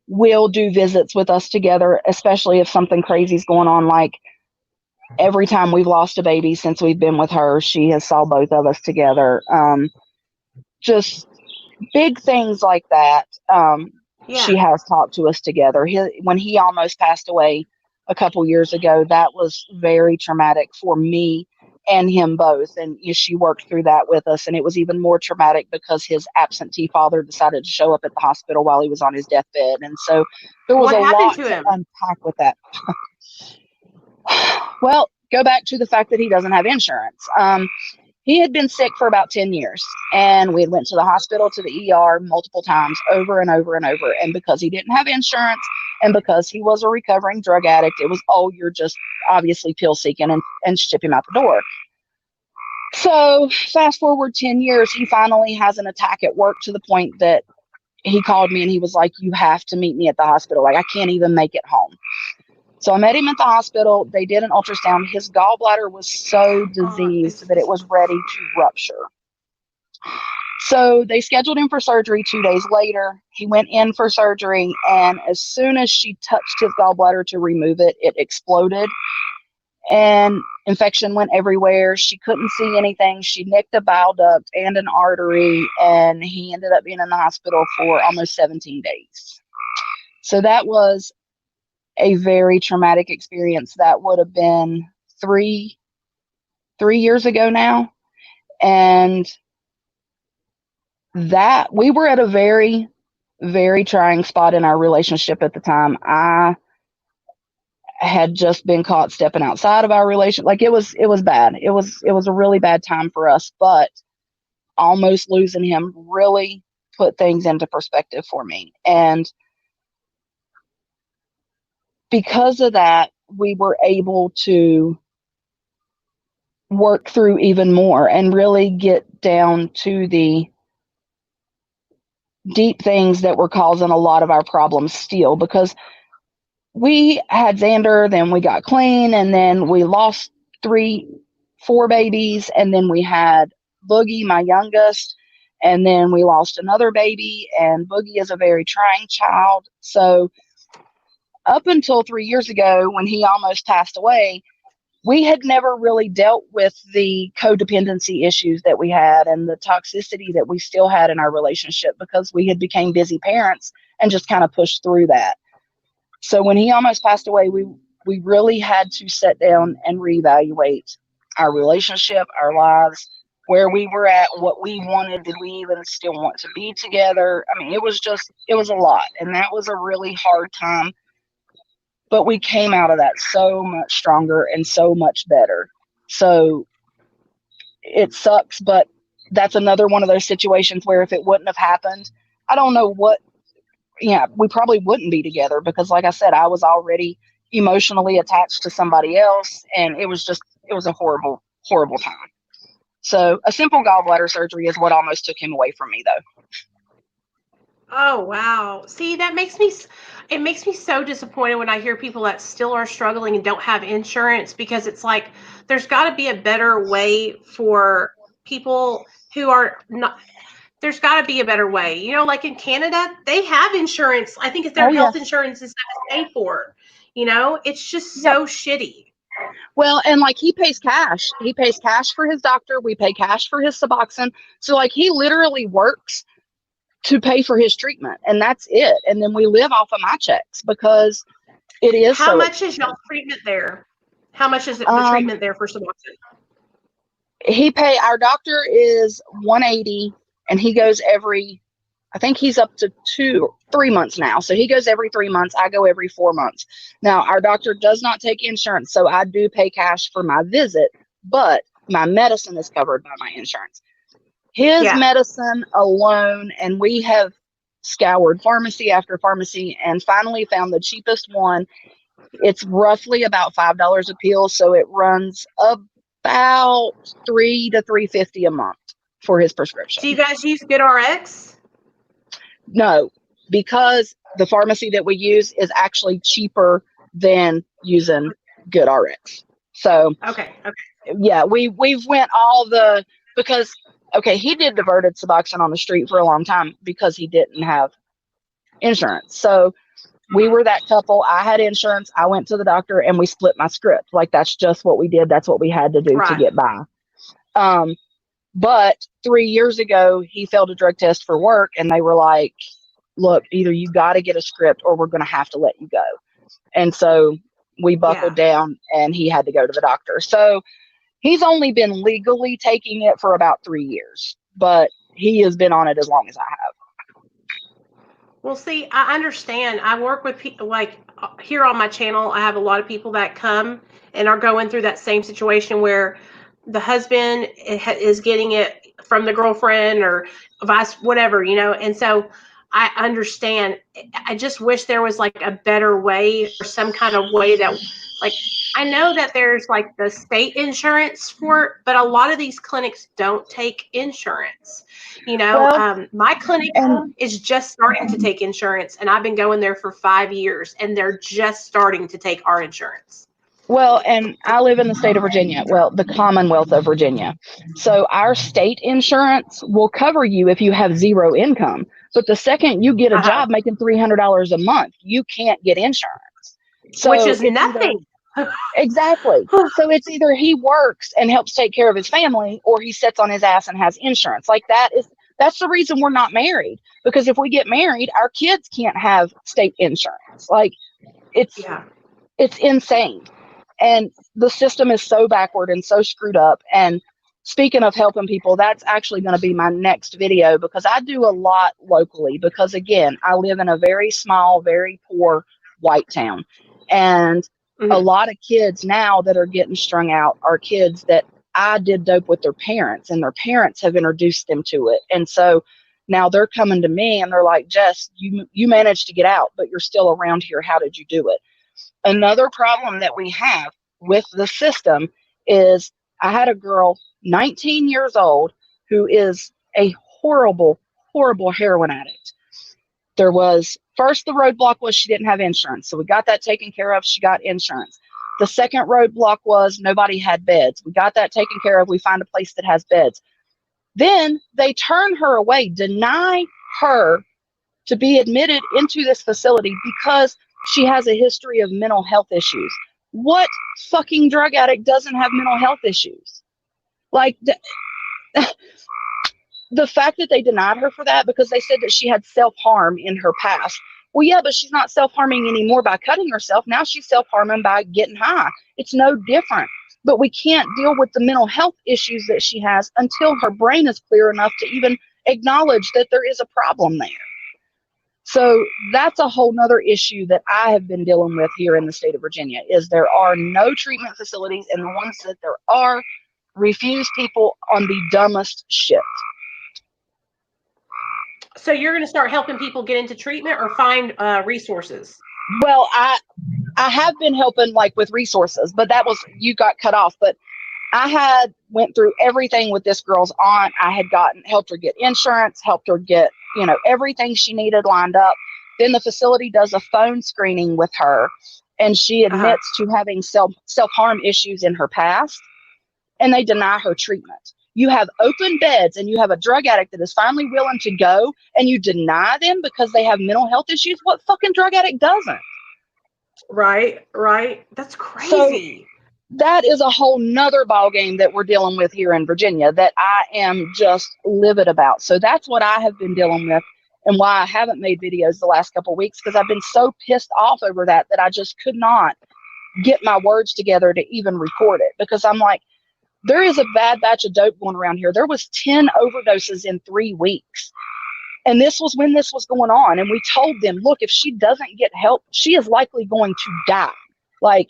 will do visits with us together, especially if something crazy is going on. Like every time we've lost a baby since we've been with her, she has saw both of us together. Just big things like that. She has talked to us together. When he almost passed away a couple years ago, that was very traumatic for me and him both. And she worked through that with us. And it was even more traumatic because his absentee father decided to show up at the hospital while he was on his deathbed. And so there was a lot to unpack with that. Well, go back to the fact that he doesn't have insurance. He had been sick for about 10 years, and we went to the hospital, to the ER multiple times, over and over and over. And because he didn't have insurance and because he was a recovering drug addict, it was, oh, you're just obviously pill seeking, and ship him out the door. So fast forward 10 years, he finally has an attack at work to the point that he called me and he was like, you have to meet me at the hospital. Like, I can't even make it home. So I met him at the hospital. They did an ultrasound. His gallbladder was so diseased that it was ready to rupture. So they scheduled him for surgery 2 days later. He went in for surgery, and as soon as she touched his gallbladder to remove it, it exploded, and infection went everywhere. She couldn't see anything. She nicked a bile duct and an artery, and he ended up being in the hospital for almost 17 days. So that was a very traumatic experience. That would have been 3 3 years ago now. And that we were at a very, very trying spot in our relationship at the time. I had just been caught stepping outside of our relationship. Like it was bad. It was a really bad time for us, but almost losing him really put things into perspective for me. And because of that, we were able to work through even more and really get down to the deep things that were causing a lot of our problems still, because we had Xander, then we got clean, and then we lost 4 babies, and then we had Boogie, my youngest, and then we lost another baby, and Boogie is a very trying child. So up until 3 years ago when he almost passed away, we had never really dealt with the codependency issues that we had and the toxicity that we still had in our relationship, because we had become busy parents and just kind of pushed through that. So when he almost passed away, we really had to sit down and reevaluate our relationship, our lives, where we were at, what we wanted. Did we even still want to be together? I mean, it was a lot. And that was a really hard time. But we came out of that so much stronger and so much better. So it sucks, but that's another one of those situations where if it wouldn't have happened, I don't know what, we probably wouldn't be together, because like I said, I was already emotionally attached to somebody else, and it was a horrible, horrible time. So a simple gallbladder surgery is what almost took him away from me, though. Oh, wow. See, it makes me so disappointed when I hear people that still are struggling and don't have insurance, because it's like there's got to be a better way for people who are not. There's got to be a better way. Like in Canada, they have insurance. I think if their health insurance is paid for. It's just so shitty. Well, and like he pays cash. He pays cash for his doctor. We pay cash for his Suboxone. So like he literally works to pay for his treatment, and that's it. And then we live off of my checks, because it is. How much is y'all's treatment there? How much is the treatment there for Suboxone? Our doctor is $180, and he goes I think he's up to 3 months now. So he goes every 3 months. I go every 4 months. Now, our doctor does not take insurance, so I do pay cash for my visit, but my medicine is covered by my insurance. His medicine alone, and we have scoured pharmacy after pharmacy and finally found the cheapest one. It's roughly about $5 a pill, so it runs about $3 to $3.50 a month for his prescription. Do you guys use GoodRx? No, because the pharmacy that we use is actually cheaper than using GoodRx. So okay. Yeah, we've went because he did diverted Suboxone on the street for a long time because he didn't have insurance. So we were that couple. I had insurance. I went to the doctor and we split my script. Like that's just what we did. That's what we had to do to get by. But 3 years ago, he failed a drug test for work, and they were like, look, either you got to get a script or we're going to have to let you go. And so we buckled down, and he had to go to the doctor. So he's only been legally taking it for about 3 years, but he has been on it as long as I have. Well, see, I understand. I work with people like here on my channel. I have a lot of people that come and are going through that same situation where the husband is getting it from the girlfriend or whatever, and so I understand. I just wish there was like a better way or some kind of way that, like, I know that there's like the state insurance for it, but a lot of these clinics don't take insurance. My clinic is just starting to take insurance, and I've been going there for 5 years, and they're just starting to take our insurance. Well, and I live in the state of Virginia, the Commonwealth of Virginia. So our state insurance will cover you if you have zero income. But the second you get a job making $300 a month, you can't get insurance. So which is nothing. Exactly. So it's either he works and helps take care of his family, or he sits on his ass and has insurance. Like that's the reason we're not married. Because if we get married, our kids can't have state insurance. Like it's insane. And the system is so backward and so screwed up. And speaking of helping people, that's actually going to be my next video, because I do a lot locally, because again, I live in a very small, very poor white town. And a lot of kids now that are getting strung out are kids that I did dope with their parents, and their parents have introduced them to it. And so now they're coming to me and they're like, Jess, you managed to get out, but you're still around here. How did you do it? Another problem that we have with the system is I had a girl, 19 years old, who is a horrible, horrible heroin addict. There was first, the roadblock was she didn't have insurance. So we got that taken care of. She got insurance. The second roadblock was nobody had beds. We got that taken care of. We find a place that has beds. Then they turn her away, deny her to be admitted into this facility because she has a history of mental health issues. What fucking drug addict doesn't have mental health issues? Like, the fact that they denied her for that because they said that she had self-harm in her past. Well, yeah, but she's not self-harming anymore by cutting herself. Now she's self-harming by getting high. It's no different. But we can't deal with the mental health issues that she has until her brain is clear enough to even acknowledge that there is a problem there. So that's a whole nother issue that I have been dealing with here in the state of Virginia, is there are no treatment facilities, and the ones that there are refuse people on the dumbest shit. So you're going to start helping people get into treatment or find resources? Well, I have been helping like with resources, but that was, you got cut off. But I had went through everything with this girl's aunt. I had helped her get insurance, helped her get, everything she needed lined up. Then the facility does a phone screening with her, and she admits to having self-harm issues in her past, and they deny her treatment. You have open beds and you have a drug addict that is finally willing to go, and you deny them because they have mental health issues. What fucking drug addict doesn't? Right. That's crazy. So that is a whole nother ball game that we're dealing with here in Virginia that I am just livid about. So that's what I have been dealing with, and why I haven't made videos the last couple of weeks, because I've been so pissed off over that I just could not get my words together to even record it, because I'm like, there is a bad batch of dope going around here. There was 10 overdoses in 3 weeks. And this was when this was going on. And we told them, look, if she doesn't get help, she is likely going to die. Like,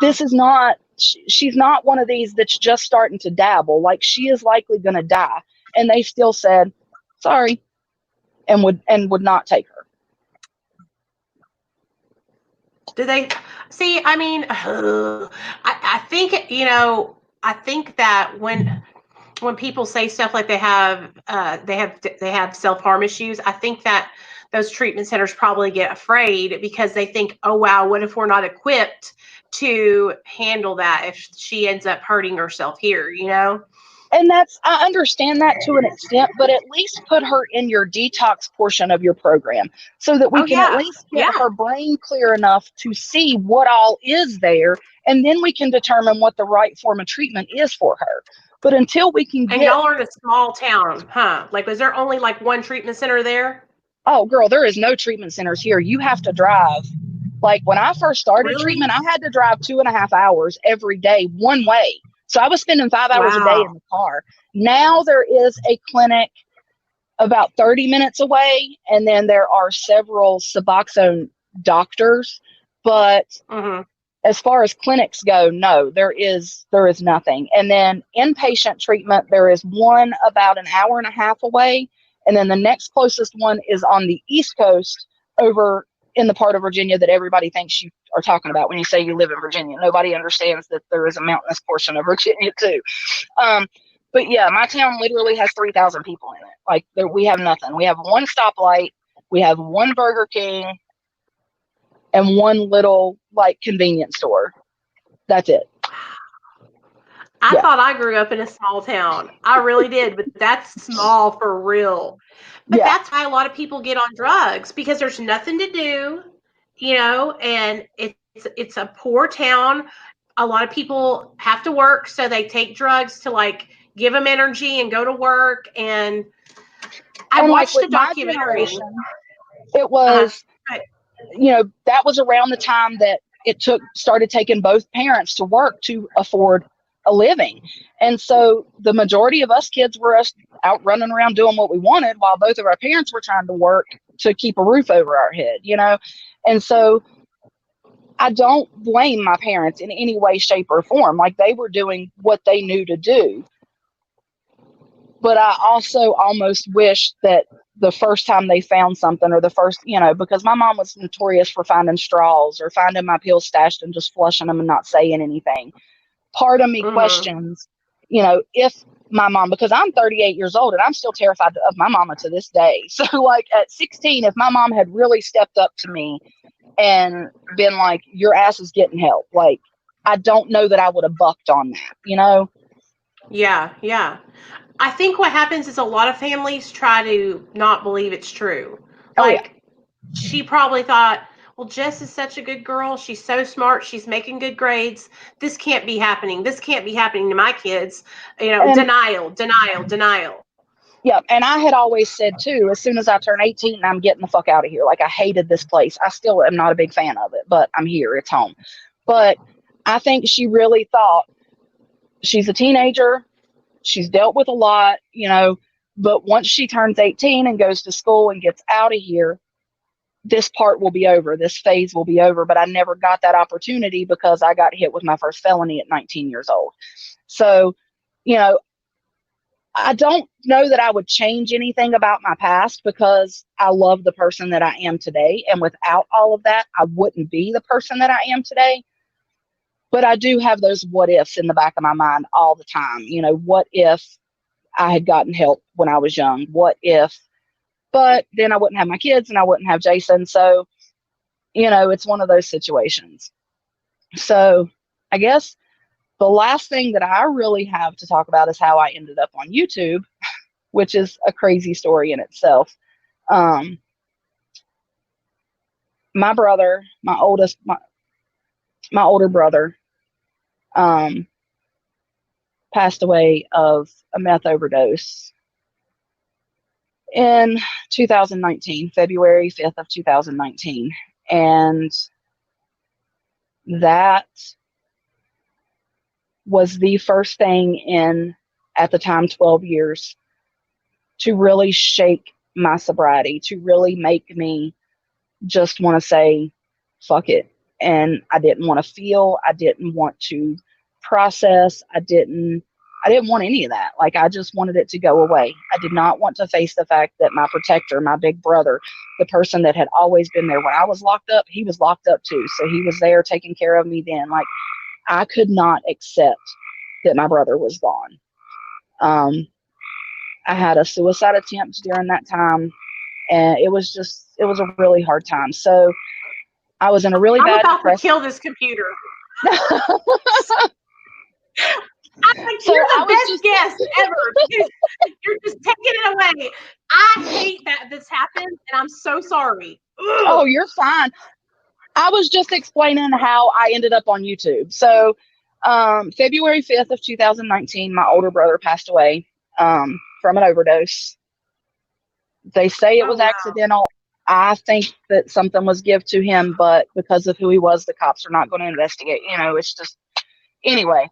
this is not, she's not one of these that's just starting to dabble. Like, she is likely going to die. And they still said, sorry, and would not take her. Do they see? I mean, I think, I think that when people say stuff like they have self-harm issues, I think that those treatment centers probably get afraid because they think, oh wow, what if we're not equipped to handle that if she ends up hurting herself here, And I understand that to an extent, but at least put her in your detox portion of your program so that we can at least get her brain clear enough to see what all is there, and then we can determine what the right form of treatment is for her. But until we can And y'all are in a small town, huh? Like, was there only like one treatment center there? Oh, girl, there is no treatment centers here. You have to drive. Like, when I first started treatment, I had to drive 2.5 hours every day, one way. So I was spending 5 hours a day in the car. Now there is a clinic about 30 minutes away, and then there are several Suboxone doctors. But as far as clinics go, no, there is nothing. And then inpatient treatment, there is one about an hour and a half away. And then the next closest one is on the East Coast, over in the part of Virginia that everybody thinks you are talking about when you say you live in Virginia. Nobody understands that there is a mountainous portion of Virginia too. But yeah, my town literally has 3,000 people in it. Like, we have nothing. We have one stoplight, we have one Burger King, and one little like convenience store. That's it. I thought I grew up in a small town. I really did, but that's small for real. But that's why a lot of people get on drugs, because there's nothing to do, and it's a poor town. A lot of people have to work, so they take drugs to like give them energy and go to work. And I watched a documentary. It was, that was around the time that started taking both parents to work to afford a living. And so the majority of us kids were us out running around doing what we wanted while both of our parents were trying to work to keep a roof over our head, you know? And so I don't blame my parents in any way, shape, or form. Like, they were doing what they knew to do. But I also almost wish that the first time they found something, or the first, you know, because my mom was notorious for finding straws or finding my pills stashed and just flushing them and not saying anything. Part of me Mm-hmm. questions, you know, if my mom, because I'm 38 years old and I'm still terrified of my mama to this day. So, like, at 16, if my mom had really stepped up to me and been like, your ass is getting help, like, I don't know that I would have bucked on that, you know? Yeah, yeah. I think what happens is a lot of families try to not believe it's true. Oh, yeah. Like, she probably thought, well, Jess is such a good girl. She's so smart. She's making good grades. This can't be happening. This can't be happening to my kids. You know, And denial, denial, denial. yeah, and I had always said too, as soon as I turn 18, I'm getting the fuck out of here. Like, I hated this place. I still am not a big fan of it, but I'm here. It's home. But I think she really thought, she's a teenager. She's dealt with a lot, you know, but once she turns 18 and goes to school and gets out of here, this part will be over. This phase will be over. But I never got that opportunity because I got hit with my first felony at 19 years old. So, you know, I don't know that I would change anything about my past because I love the person that I am today. And without all of that, I wouldn't be the person that I am today. But I do have those what ifs in the back of my mind all the time. You know, what if I had gotten help when I was young? What if? But then I wouldn't have my kids and I wouldn't have Jason. So, you know, it's one of those situations. So I guess the last thing that I really have to talk about is how I ended up on YouTube, which is a crazy story in itself. Um, my brother, my older brother, um, passed away of a meth overdose in 2019, February 5th of 2019. And that was the first thing in, at the time, 12 years to really shake my sobriety, to really make me just want to say, fuck it. And I didn't want to feel, I didn't want to process, I didn't want any of that. Like, I just wanted it to go away. I did not want to face the fact that my protector, my big brother, the person that had always been there when I was locked up, he was locked up too. So he was there taking care of me then. Like, I could not accept that my brother was gone. Um, I had a suicide attempt during that time, and it was a really hard time. So I was in a really I'm bad about to depressed. kill this computer. I'm like, So you're I the was best just, guest ever because you're just taking it away. I hate that this happened, and I'm so sorry. oh, Ugh. you're fine. I was just explaining how I ended up on YouTube. So, February 5th of 2019, my older brother passed away from an overdose. They say it Oh was wow. accidental. I think that something was given to him, but because of who he was, the cops are not going to investigate. You know, it's just, anyway.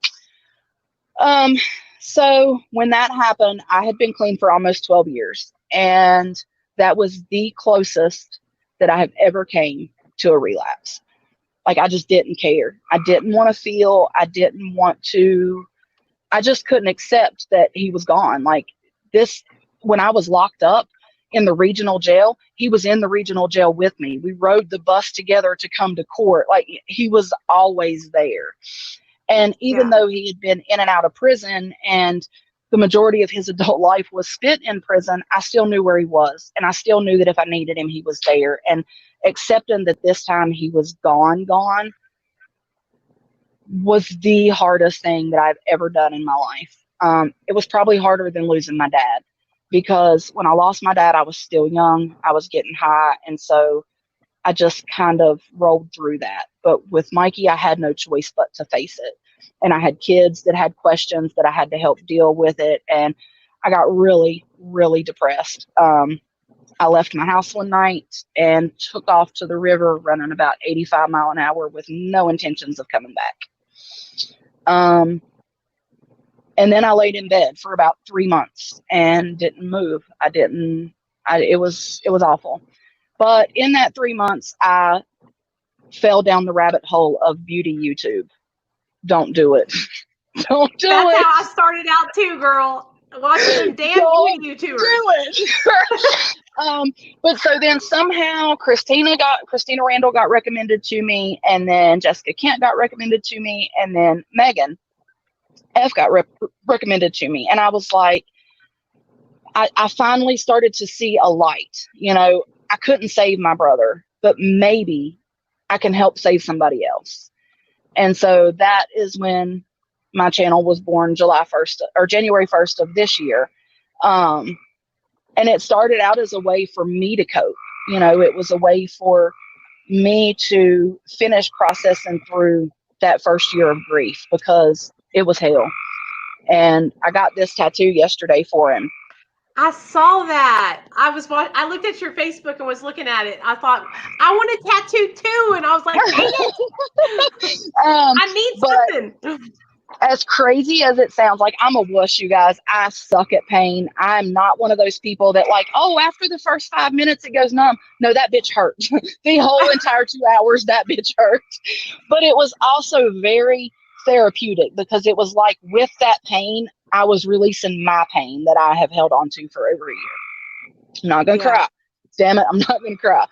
Um, so when that happened, I had been clean for almost 12 years, and that was the closest that I have ever came to a relapse. Like, I just didn't care. I didn't want to feel, I just couldn't accept that he was gone. Like, this, when I was locked up in the regional jail, he was in the regional jail with me. We rode the bus together to come to court. Like, he was always there. And even Yeah. though he had been in and out of prison and the majority of his adult life was spent in prison, I still knew where he was. And I still knew that if I needed him, he was there. And accepting that this time he was gone was the hardest thing that I've ever done in my life. It was probably harder than losing my dad, because when I lost my dad, I was still young. I was getting high. And so I just kind of rolled through that. But with Mikey, I had no choice but to face it. And I had kids that had questions that I had to help deal with it. And I got really, really depressed. I left my house one night and took off to the river running about 85 mile an hour with no intentions of coming back. And then I laid in bed for about 3 months and didn't move. It was awful. But in that 3 months, I fell down the rabbit hole of beauty YouTube. Don't do it. Don't do That's it. how I started out too, girl. Watching them damn beauty YouTubers. Do it. But so then somehow Christina Randall got recommended to me, and then Jessica Kent got recommended to me, and then Megan F got recommended to me. And I was like, I finally started to see a light. You know, I couldn't save my brother, but maybe I can help save somebody else. And so that is when my channel was born, January 1st of this year. And it started out as a way for me to cope. You know, it was a way for me to finish processing through that first year of grief, because it was hell. And I got this tattoo yesterday for him. I saw that. I looked at your Facebook and was looking at it. I thought, I want a tattoo too. And I was like, dang it. I need something. As crazy as it sounds, like, I'm a wuss, you guys. I suck at pain. I'm not one of those people that like, oh, after the first 5 minutes it goes numb. No, that bitch hurt. The whole entire 2 hours, that bitch hurt. But it was also very therapeutic, because it was like, with that pain, I was releasing my pain that I have held on to for over a year. I'm not gonna cry. Damn it, I'm not gonna cry.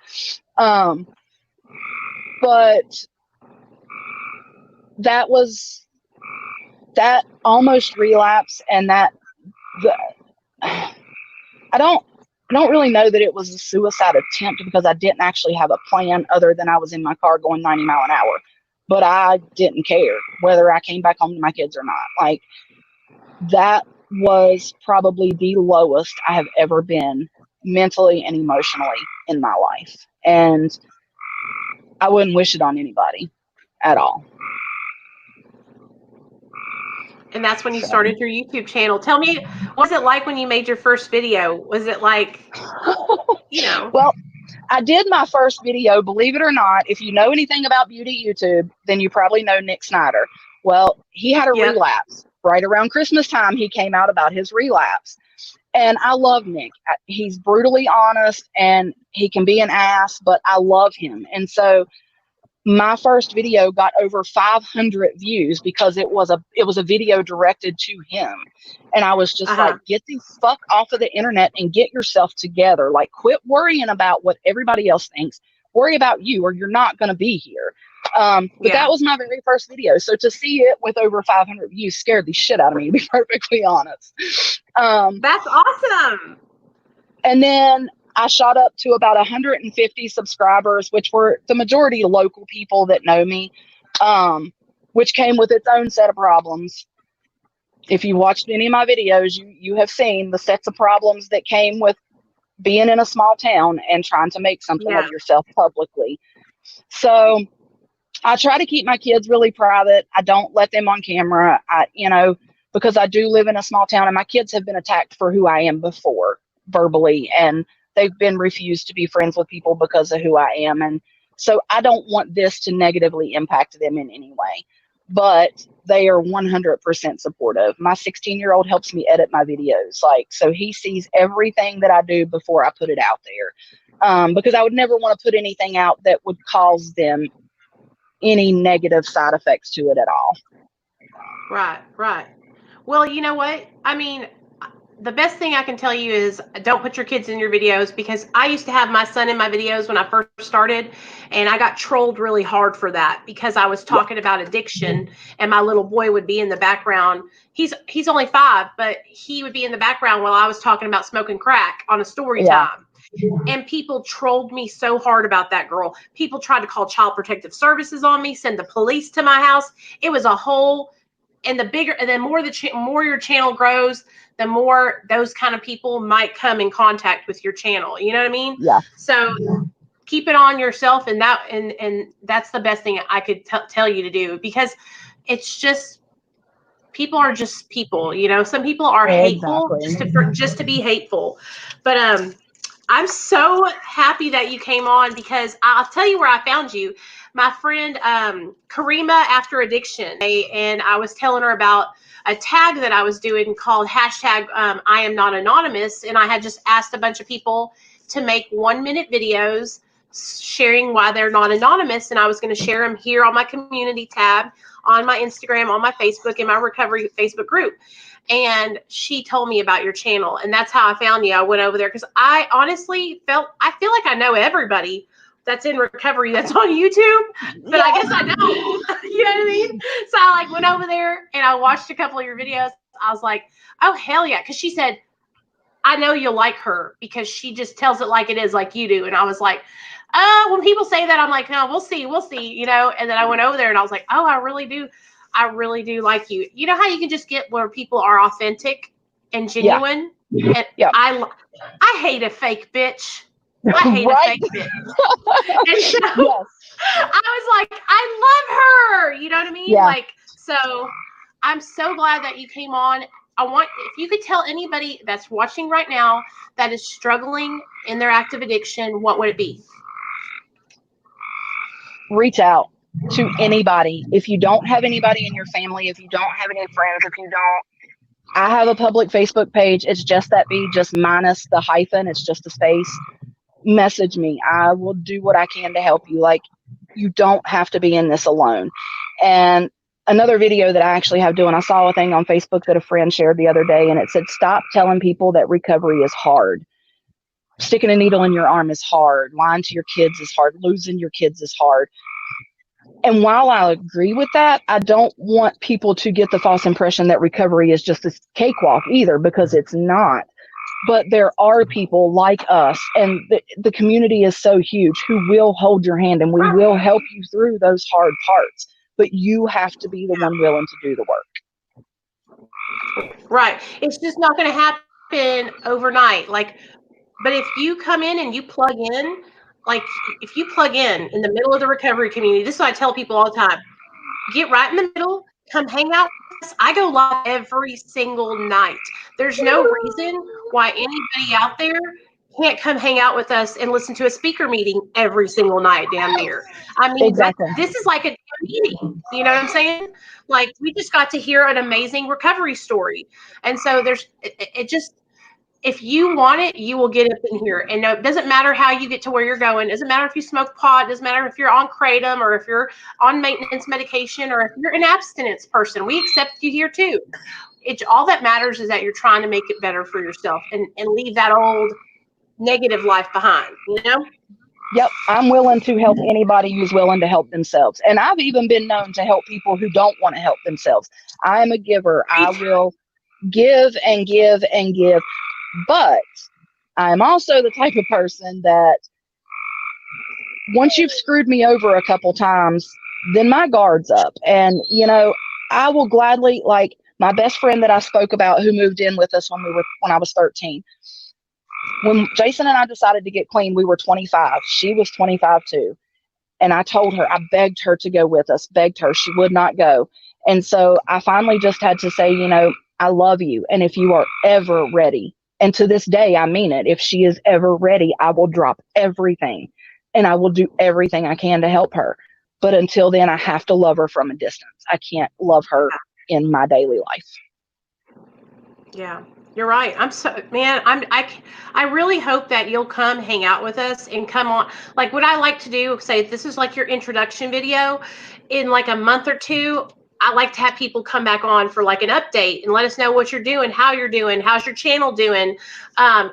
But that almost relapse, and I don't really know that it was a suicide attempt, because I didn't actually have a plan other than I was in my car going 90 mile an hour. But I didn't care whether I came back home to my kids or not. Like, that was probably the lowest I have ever been mentally and emotionally in my life. And I wouldn't wish it on anybody at all. And that's when you started your YouTube channel. Tell me, what was it like when you made your first video? Was it like, you know? Well, I did my first video, believe it or not. If you know anything about beauty YouTube, then you probably know Nick Snyder. Well, he had a relapse. Right around Christmas time, he came out about his relapse. And I love Nick. He's brutally honest, and he can be an ass, but I love him. And so my first video got over 500 views, because it was a video directed to him. And I was just like, get the fuck off of the internet and get yourself together. Like, quit worrying about what everybody else thinks. Worry about you, or you're not going to be here. But that was my very first video. So to see it with over 500 views scared the shit out of me, to be perfectly honest. That's awesome. And then I shot up to about 150 subscribers, which were the majority local people that know me, which came with its own set of problems. If you watched any of my videos, you have seen the sets of problems that came with being in a small town and trying to make something of yourself publicly. So I try to keep my kids really private. I don't let them on camera, because I do live in a small town, and my kids have been attacked for who I am before, verbally, and they've been refused to be friends with people because of who I am. And so I don't want this to negatively impact them in any way, but they are 100% supportive. My 16-year-old helps me edit my videos. So he sees everything that I do before I put it out there. Because I would never want to put anything out that would cause them any negative side effects to it at all. Right. Well, you know what? I mean, the best thing I can tell you is don't put your kids in your videos, because I used to have my son in my videos when I first started, and I got trolled really hard for that, because I was talking about addiction, and my little boy would be in the background. He's only 5, but he would be in the background while I was talking about smoking crack on a story time. And people trolled me so hard about that, girl. People tried to call Child Protective Services on me, send the police to my house. It was a whole, and the more your channel grows, the more those kind of people might come in contact with your channel. You know what I mean? Yeah. So keep it on yourself, and that's the best thing I could tell you to do, because it's just, people are just people. Some people are hateful just to be hateful. But I'm so happy that you came on because I'll tell you where I found you. My friend Karima After Addiction, and I was telling her about a tag that I was doing called hashtag I am not anonymous, and I had just asked a bunch of people to make 1 minute videos sharing why they're not anonymous, and I was going to share them here on my community tab, on my Instagram, on my Facebook, in my recovery Facebook group. And she told me about your channel, and that's how I found you. I went over there because I honestly I feel like I know everybody that's in recovery that's on YouTube, but I guess I don't. You know what I mean? So I like went over there and I watched a couple of your videos. I was like, oh hell yeah, because she said, I know you'll like her because she just tells it like it is, like you do. And I was like, when people say that, I'm like, no, we'll see, you know. And then I went over there and I was like, oh, I really do like you. You know how you can just get where people are authentic and genuine? Yeah. And yeah. I hate a fake bitch. I hate a fake bitch. And so yes. I was like, I love her. You know what I mean? Yeah. Like, so I'm so glad that you came on. If you could tell anybody that's watching right now that is struggling in their active addiction, what would it be? Reach out to anybody. If you don't have anybody in your family, if you don't have any friends, I have a public Facebook page. It's just that B, just minus the hyphen. It's just a space. Message me. I will do what I can to help you. Like, you don't have to be in this alone. And another video that I actually have doing, I saw a thing on Facebook that a friend shared the other day, and it said, stop telling people that recovery is hard. Sticking a needle in your arm is hard. Lying to your kids is hard. Losing your kids is hard. And while I agree with that, I don't want people to get the false impression that recovery is just a cakewalk either, because it's not. But there are people like us, and the community is so huge, who will hold your hand and we will help you through those hard parts. But you have to be the one willing to do the work. Right. It's just not going to happen overnight. Like, but if you come in and you plug in, like if you plug in the middle of the recovery community, this is what I tell people all the time. Get right in the middle, come hang out with us. I go live every single night. There's no reason why anybody out there can't come hang out with us and listen to a speaker meeting every single night damn near. I mean, exactly. This is like a meeting. You know what I'm saying? Like, we just got to hear an amazing recovery story. And so it just, if you want it, you will get up in here. And it doesn't matter how you get to where you're going. It doesn't matter if you smoke pot. It doesn't matter if you're on kratom or if you're on maintenance medication or if you're an abstinence person. We accept you here too. All that matters is that you're trying to make it better for yourself and leave that old negative life behind, you know? Yep, I'm willing to help anybody who's willing to help themselves. And I've even been known to help people who don't want to help themselves. I'm a giver. I will give and give and give. But I'm also the type of person that once you've screwed me over a couple times, then my guard's up. And, you know, I will gladly, like my best friend that I spoke about who moved in with us when I was 13. When Jason and I decided to get clean, we were 25. She was 25 too. And I told her, I begged her to go with us, begged her. She would not go. And so I finally just had to say, you know, I love you. And if you are ever ready, and to this day, I mean it, if she is ever ready, I will drop everything and I will do everything I can to help her. But until then, I have to love her from a distance. I can't love her in my daily life. Yeah. You're right. I really hope that you'll come hang out with us and come on. Like, what I like to do, say this is like your introduction video. In like a month or two, I like to have people come back on for like an update and let us know what you're doing, how you're doing, how's your channel doing.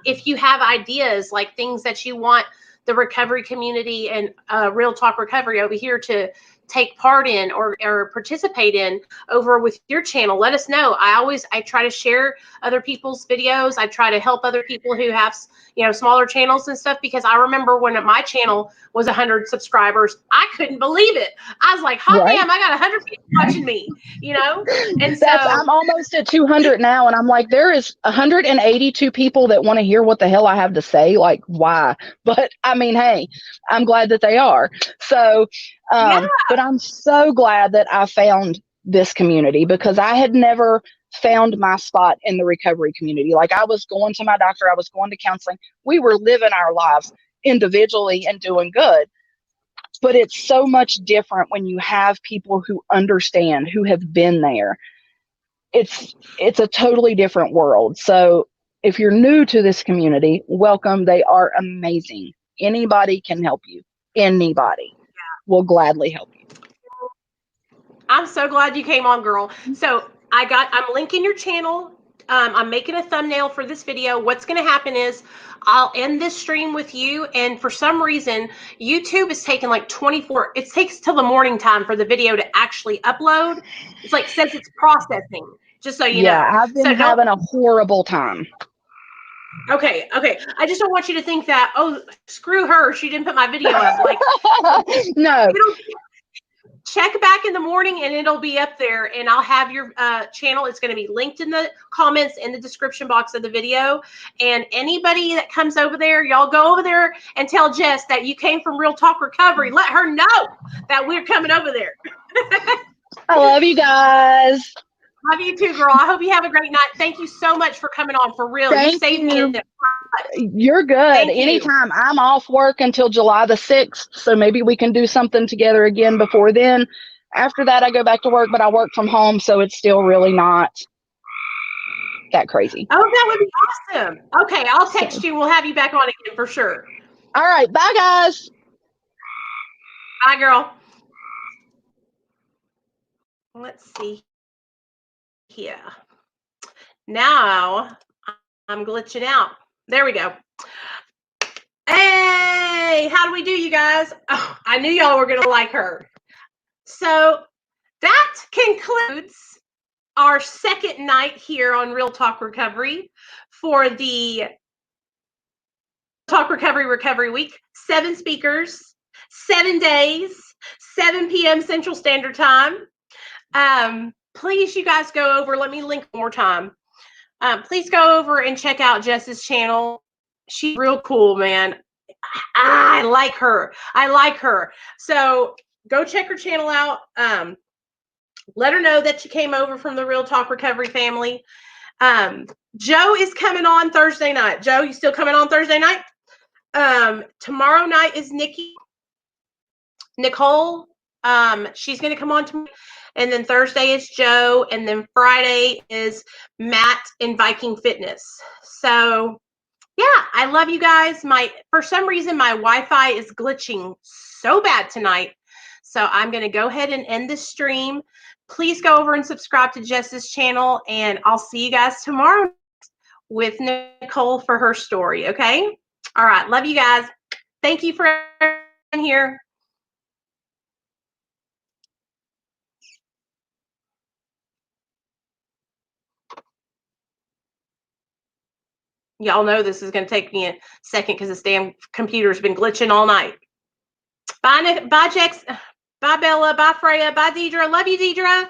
If you have ideas, like things that you want the recovery community and Real Talk Recovery over here to take part in or participate in over with your channel, let us know. I try to share other people's videos. I try to help other people who have, you know, smaller channels and stuff, because I remember when my channel was 100 subscribers, I couldn't believe it. I was like, hot damn, I got 100 people watching me, you know? And so I'm almost at 200 now, and I'm like, there is 182 people that want to hear what the hell I have to say. Like, why? But I mean, hey, I'm glad that they are. So, but I'm so glad that I found this community because I had never found my spot in the recovery community. Like, I was going to my doctor, I was going to counseling. We were living our lives individually and doing good. But it's so much different when you have people who understand, who have been there. It's a totally different world. So if you're new to this community, welcome. They are amazing. Anybody can help you. Anybody will gladly help you. I'm so glad you came on, girl. So I'm linking your channel. I'm making a thumbnail for this video. What's going to happen is I'll end this stream with you. And for some reason, YouTube is taking like 24. It takes till the morning time for the video to actually upload. It's like says it's processing, just so you know. I've been having a horrible time. Okay. I just don't want you to think that, oh, screw her, she didn't put my video up. Like, no. Check back in the morning and it'll be up there, and I'll have your channel. It's going to be linked in the comments in the description box of the video. And anybody that comes over there, y'all go over there and tell Jess that you came from Real Talk Recovery. Let her know that we're coming over there. I love you guys. Love you too, girl. I hope you have a great night. Thank you so much for coming on. For real. You saved me. You're good. Anytime. I'm off work until July the 6th, so maybe we can do something together again before then. After that, I go back to work, but I work from home, so it's still really not that crazy. Oh, that would be awesome. Okay, I'll text you. We'll have you back on again for sure. All right. Bye, guys. Bye, girl. Let's see here. Now I'm glitching out. There we go. Hey, how do we do, you guys? Oh, I knew y'all were going to like her. So that concludes our second night here on Real Talk Recovery for the Talk Recovery Week. 7 speakers, 7 days, 7 p.m. Central Standard Time. Please, you guys go over. Let me link one more time. Please go over and check out Jess's channel. She's real cool, man. I like her. So go check her channel out. Let her know that you came over from the Real Talk Recovery family. Joe is coming on Thursday night. Joe, you still coming on Thursday night? Tomorrow night is Nicole. She's going to come on tomorrow. And then Thursday is Joe. And then Friday is Matt in Viking Fitness. So, yeah, I love you guys. For some reason, my Wi-Fi is glitching so bad tonight. So I'm going to go ahead and end this stream. Please go over and subscribe to Jess's channel. And I'll see you guys tomorrow with Nicole for her story, okay? All right. Love you guys. Thank you for being here. Y'all know this is going to take me a second because this damn computer's been glitching all night. Bye, Jess. Bye, Bella. Bye, Freya. Bye, Deidre. Love you, Deidre.